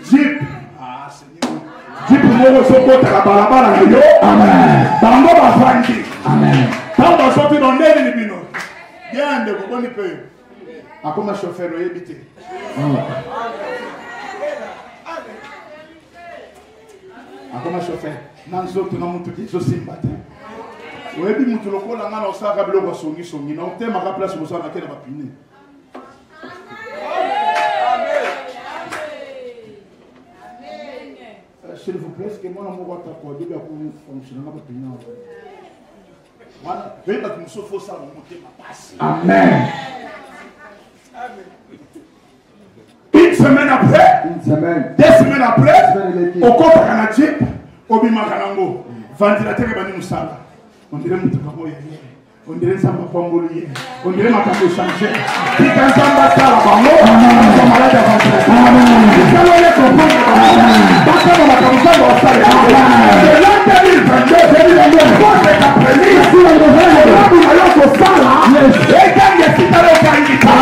Jeep. Ah, Seigneur. Jeep, nous sommes côté à la balle, amen. Bango va fandi. Amen. Quand on va sortir dans les bino. Bien, de vous bonne peu. À comment chauffeur, vous évitez. À comment chauffeur. Dans les autres, nous avons tout dit, je suis battu. Oui, mais nous avons dit que nous avons songi songi. Nous avons place pour ça dans laquelle on va punir. S'il vous plaît, est-ce que moi, je vais t'accorder pour fonctionner dans le pays? Voilà. Veuillez que nous soyons ça, nous monter ma passe. Amen. Une semaine après, 2 semaines après, au compte canadien, au Bima Kanango, ventilateur et Bani Moussala. On dirait que nous on dirait que ça va pas mourir. On dirait que ça va changer. Si quelqu'un va faire la bango, on est malade à ventilateur. Si quelqu'un va comprendre, on va commencer à faire la bango. C'est l'an 2022, 2022, c'est après-midi. Si on devrait aller au Sala, et quand il y a si t'as le candidat,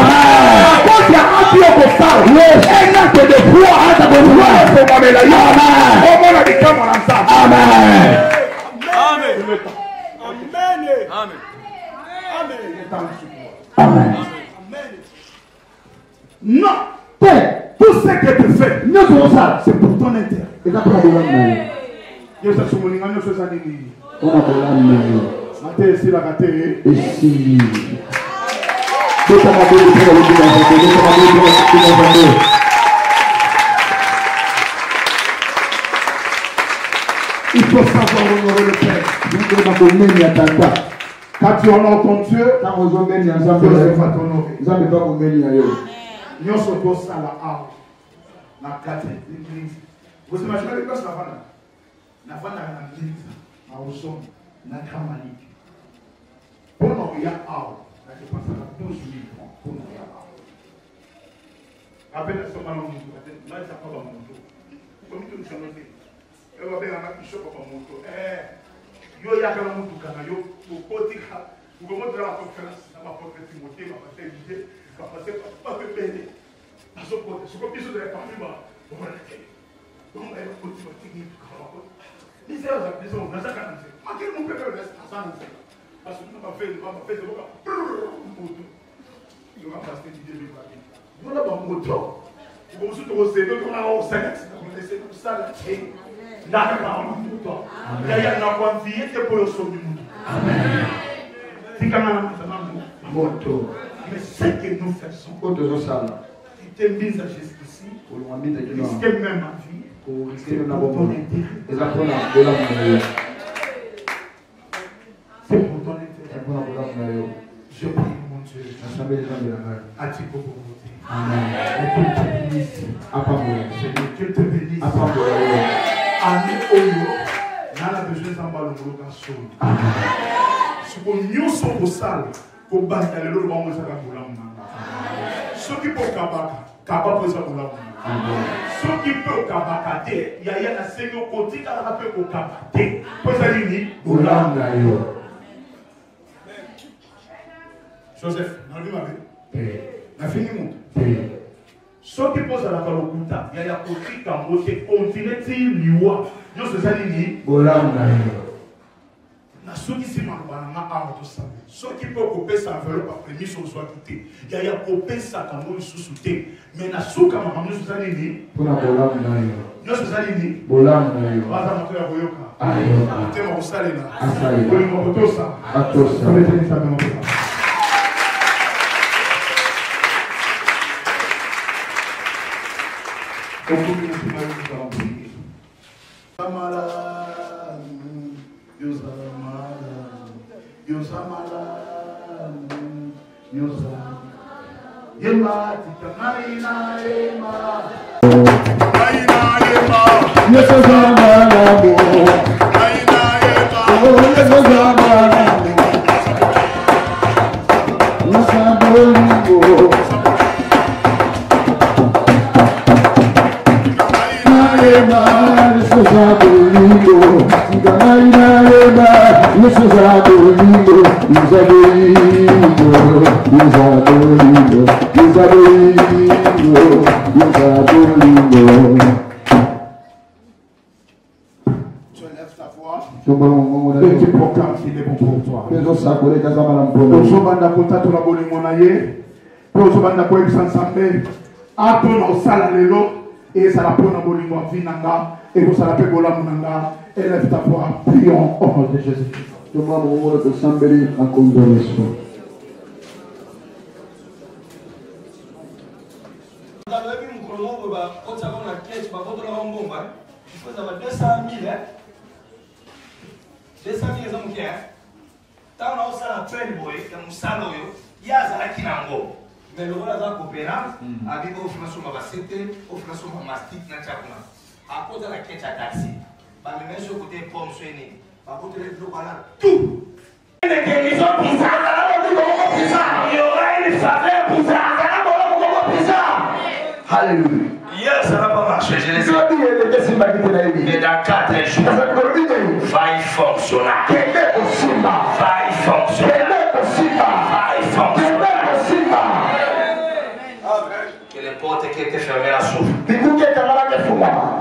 quand il y a un pied au Sala, un acte de foi, un acte de foi, il faut qu'on ait la yama. On va aller comme on a ça. Amen. Amen. Amen. Non. Tout ce que tu fais, c'est pour ton intérêt. Et d'après je suis sur mon ligne, je suis il faut savoir honorer le Père. Quand tu honores ton Dieu, Dieu va t'honorer. Nous sommes tous à la haute. Dans la l'église. Vous imaginez quoi ça va? La fin de l'église, à Oson, dans la Kramanique. Pour nous, il y a haute. Je pense à 12 000 francs. Pour nous, il y a haute. Rappelez ce moment où là, il n'y a pas de moto. Comme tu nous as dit, il va bien avoir un choc pour moto. Yo ya kala mutu kana yo kotika ugomoto la conférence na mapote Timothée va passer l'idée va passer pas bébé aso pote ce que piso de la famille va on va le donc elle continue technique kala les heures à prison na ça kana c'est ma quel mon père reste à ça parce que nous va faire de boka moto il va passer l'idée de famille voilà ba moto ugomoto to se do na o sex na laisser tout ça là il y a une confiance pour le son du monde. Amen. Mais ce que nous faisons, tu t'es mis à jusqu'ici, risquer même ma vie, pour ton intérêt. C'est pour ton intérêt. Je prie mon Dieu. À-tu pour voter. Amen. Dieu te bénisse. Ami Oyo, n'a besoin d'en parler de l'occasion. Ce qu'on nous sommes au sale, qu'on bat dans le monde, c'est pour l'homme. Ceux qui peuvent capable pour ça pour l'homme. Ceux qui peuvent capable, il y a un seigneur côté qui a peu pour capable. Pour ça, il dit pour l'homme. Joseph, n'a vu ma vie? N'a fini mon. Ceux qui posent à la Kalokuta, il y a un côté qui a monté, continent, il y a un ceux qui s'y ceux qui peuvent couper sa enveloppe après mise sur le soir quitté. Il y a un coupé ça comme on sous-souté. Mais na sous comme on nous a dit, nous sommes allés, on va montrer à Boyoka. On va salé là. On va ça. Et ça la prend dans le et vous ça la paix pour la monanga. Élève ta voix, prions au nom de Jésus-Christ. Toma muumuro tusambiri akombo Yesu. Mais le rôle de coopérance, avec au financement de CT, au financement de mastic, à cause de la quête à taxi, par le même côté pomme soignée, par contre les blocs là, tout. Il y aura une faveur bizarre. Alléluia. Hier, ça n'a pas marché. Je les ai dit. Mais dans 4 jours, va y fonctionner. Va y fonctionner. Va y fonctionner. Que les portes qui étaient fermées la souffrent.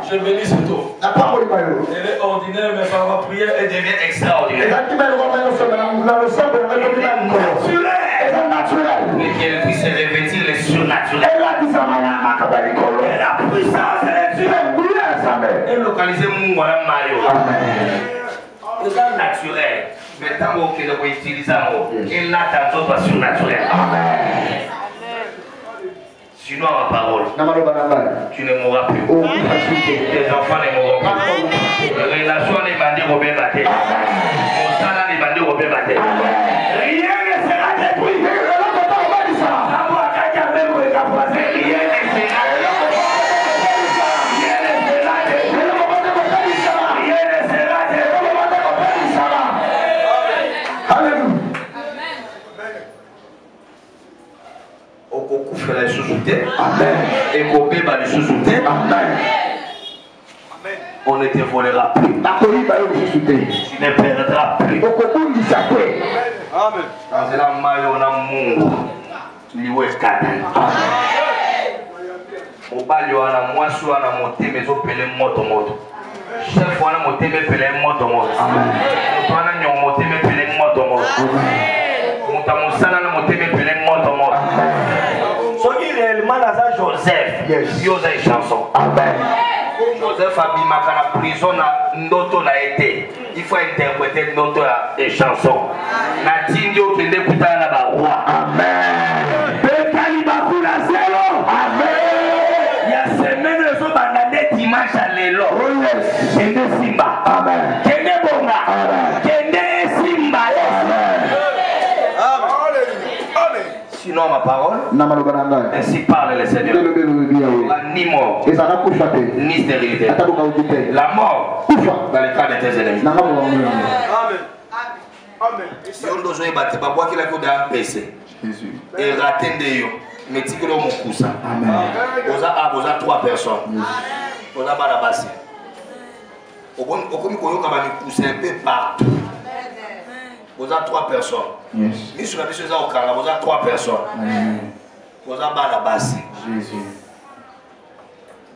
Je bénis ce tour. Elle est ordinaire, mais par ma prière, elle devient extraordinaire. Mais qu'elle puisse revêtir les surnaturels. Et la puissance est et localiser mon Mario. C'est naturel. Mais tant qu'on peut utiliser et là, tantôt pas surnaturel. Sinon, ma parole, tu ne mourras plus. Tes enfants ne mourront plus. Les relations ne bandent Robert Baté. Mon salaire ne bandent Robert Baté. Rien ne sera détruit. Rien ne sera les sous-soutés. Amen. Et Gobé va les sous-soutés. Amen. On ne te volera plus. Tu ne perdras plus. Amen. Dans la maille, on a mon lioué kata. Au bal, on a moi, soit on a monté, mais on peut les moto. Chef, on a monté, mais on peut les moto. Amen. On a monté, mais on peut les moto. On a monté, mais on peut les moto. Réellement dans Joseph, il y a une chanson. Amen. Joseph a mis ma prison, Ndoto n'a été. Il faut interpréter Ndoto et chanson. Natindio qui l'écoute à la roi. Amen. Amen. Il y a semaine les autres bandades dimanche à l'élo. Kende Simba. Amen. Kende Bonga. Amen. Kende Simba. Sinon ma parole, ainsi parle le Seigneur. Ni mort, ni stérilité. La mort dans le cas de tes ennemis. Amen. Si on doit jouer, tu vas voir qu'il a un PC. Et rater de yo. Mais tu peux le moukoussa. Vous avez 3 personnes. Vous avez la base. Au un peu partout. Vous avez 3 personnes. Yes. Sur la mission, vous avez 3 personnes. Vous avez la base. Jésus.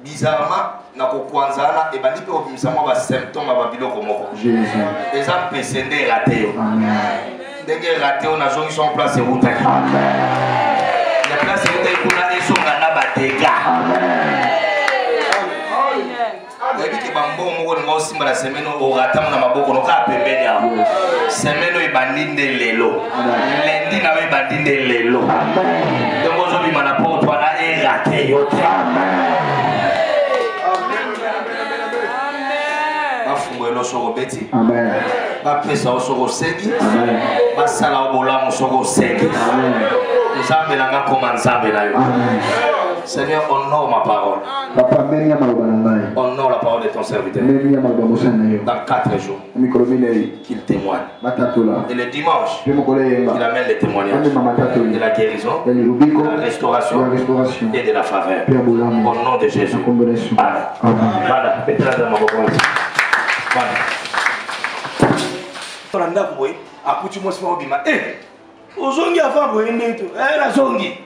Bizarrement, na kokwanzana et bandi pe obimisa ba symptômes ba biloko moko. Jésus. Les gens PCD raté. Amen. Dès que raté on a ils sont en place et route. Amen. La place est route pour na eso ngana ba dégâts. Amen. Amen. Que bambo moko ngo simba la semaine au ratam na maboko no ka pembeni ya. Semaine o ibandinde lelo. Lundi na we bandinde lelo. Amen. Donc aujourd'hui mana porte wana e raté yote. Amen. Amen. Va pesa osoko sengi. Amen. Va sala obola osoko sengi. Amen. Nous avons commencé na yo. Amen. Seigneur, honore ma parole. Papa, honore la parole de ton serviteur. Dans 4 jours, qu'il témoigne. Et le dimanche, il amène les témoignages de la guérison, de la restauration et de la faveur. Au nom de Jésus. Amen. Voilà. Voilà. Ozongi avant boyende to la zongi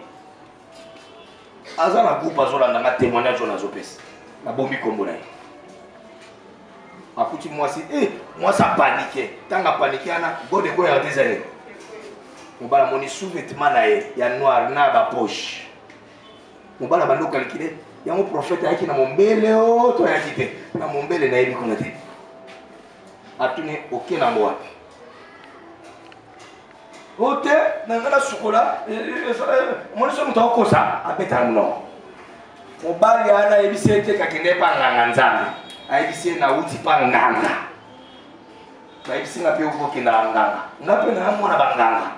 azana groupe azolanda na témoignage na zopesi na bombi kombo na akuti moi si moi ça paniqué tanga paniqué ana gode go ya désert mobala moni sous-vêtement na ya noir na ba poche mobala bando calculer ya mo prophète yaki na mombele o to ya kite na mombele na yebi kuna te atune okena ngwa Ote, nangana sukola, mon son to ko sa, abeta non. Mobali ana ebise te kakende pa nganga nzambe. Aibise na uti pa nganga. Ba ebise na pe uko kinda nganga. Ngape na mona banganga.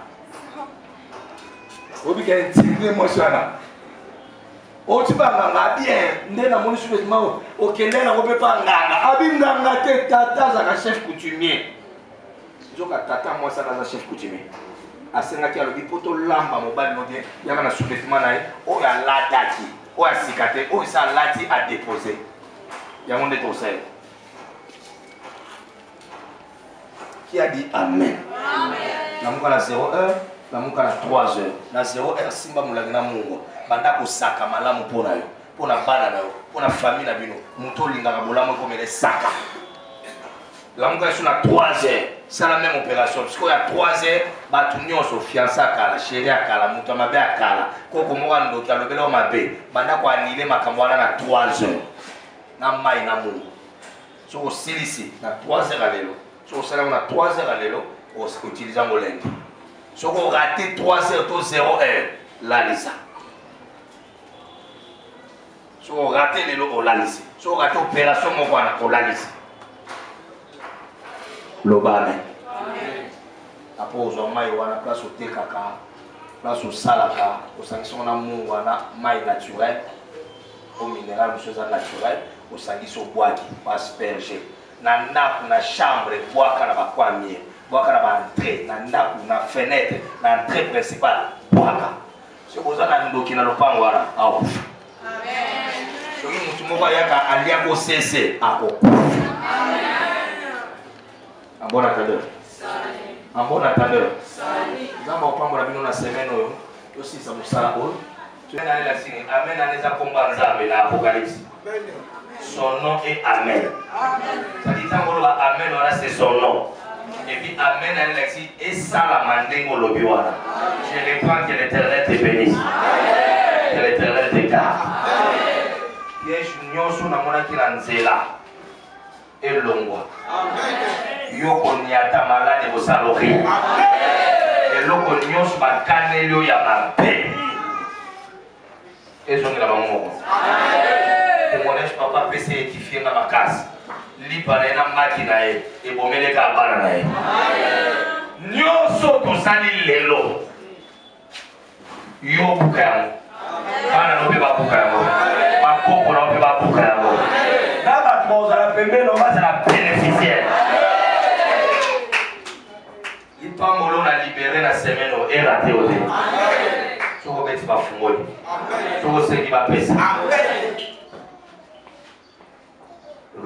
Obi ka ntire moshana. Oti pa nganga bien, ndena moni souvent okende na ko pe pa nganga. Abi nganga te tata za ka chef coutumier. Joka tata moi ça dans chef coutumier. Asenga ki alobi poto lamba mobali no bien, yaka na sous-vêtement na o ya lataki. Ou à cicater, ou ça lati à déposer. Il y a un de conseils. Qui a dit Amen? Amen. La mouka la 0 heure, la mouka la 3 heures. La 0 heure, simba moulagina mungo. Banda ko saka malamu pona yo. Pona bana na yo. Pona famille na bino. Muto lingaka bolamu comme les saka. La mouka sur la 3 heures. C'est la même opération. Parce qu'il y a 3 heures, batu nyonso fiancé akala, chéri akala, muto mabe akala. Koko moka ndoki alobela o mabe. Banda ko anile makambo wana na 3 heures. Na mai na mungu. So ko silisi na 3 heures alelo. So sala na 3 heures alelo, o se utiliser molende. So ko rater 3 heures to 0 heure, la lisa. So ko rater lelo o la lisa. So ko rater opération moko na o la lisa. Loba amen. Après aux hommes il y a place au tekaka, place au salaka, au sanction na mungu wana mai naturel, au minéral choses naturel, au sanction au bois qui asperger. Na napu na chambre bois kana ba kwamie, bois kana ba entrée, na napu na fenêtre, na entrée principale bois. C'est pour ça na ndoki na lopango wana au. Amen. Soki mutu moko yaka alia ko cesse ako. Un bon attendeur. Un bon attendeur. Nous avons pas la la semaine aussi ça vous sera beau. Tu viens d'aller la signer. Amen à les accompagner dans l'Apocalypse. Son nom est Amen. Ça dit tant Amen voilà c'est son nom. Et puis Amen à l'exi et ça la mandingo lobiwana. Je reprends que l'Éternel te bénisse. Que l'Éternel te garde. Piège nyoso na mona ki nzela. Et longwa. Yoko nyata malade bosalori. Et loko nyos bakane lio ya mabe. Et zongi la maman. Et mon ex papa peut s'édifier dans ma case. Li parena makina e bomele ka bana na e. Nyoso to sali lelo. Yo bukamo. Bana no be ba bukamo. Ma koko no be ba bukamo. Daba to za la pembe no ba za la bénéficiaire. Il pas molo na libérer la semaine au et raté au dé. Tu vas mettre pas fumoli. Tu vas se qui va passer.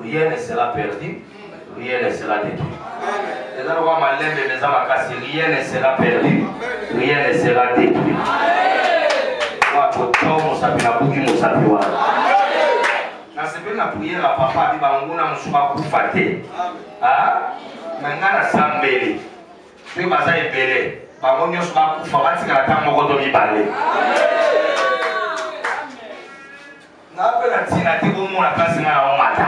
Rien ne sera perdu, rien ne sera détruit. Les gens vont m'aller mais mes amis cassés, rien ne sera perdu, rien ne sera détruit. Moi quand on s'appelle la bougie on s'appelle voilà. Na semaine la prière à papa dit banguna musuma kufate. Ah, maintenant la sambeli. Tu vas à ébélé. Bangonyo suma kufa tika la tamo koto mibale. Na appelle la tina ti bomo la place na omata.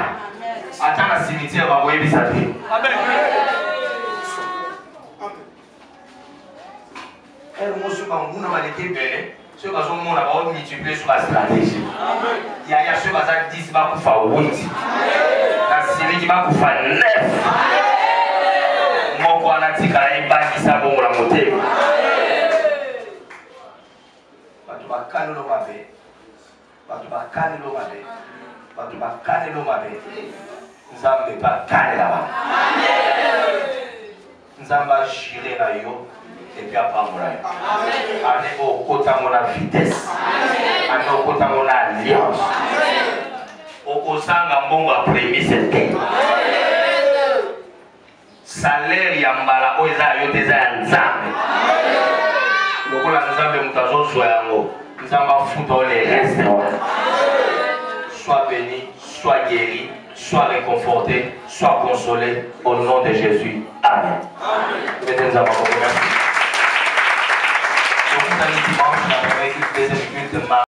Attends la cimetière va voir bisa te. Amen. Elle mosu banguna maleke belé. Ceux qui sont mon abord multiplié sur la stratégie. Il y a ceux qui ont 10 va kufa 8. La série qui va kufa 9. Moko anatika ebangisa bongo la motema. Batu bakane lo mabe. Batu bakane lo mabe. Batu bakane lo mabe. Nzambe bakane la ba. Nzamba jire na yo et puis apambola yo. Ane o kota mona vitesse. Ane o kota mona alliance. Okosanga mbongo a prémisse te. Salaire ya mbala o eza yo teza ya nzambe. Lokola nzambe mutazo so yango. Nzamba futo les restes. Sois béni, sois guéri, sois réconforté, sois consolé au nom de Jésus. Amen. Mettez nous à ma confiance. Donc, nous allons dimanche, on va avec une deuxième culte.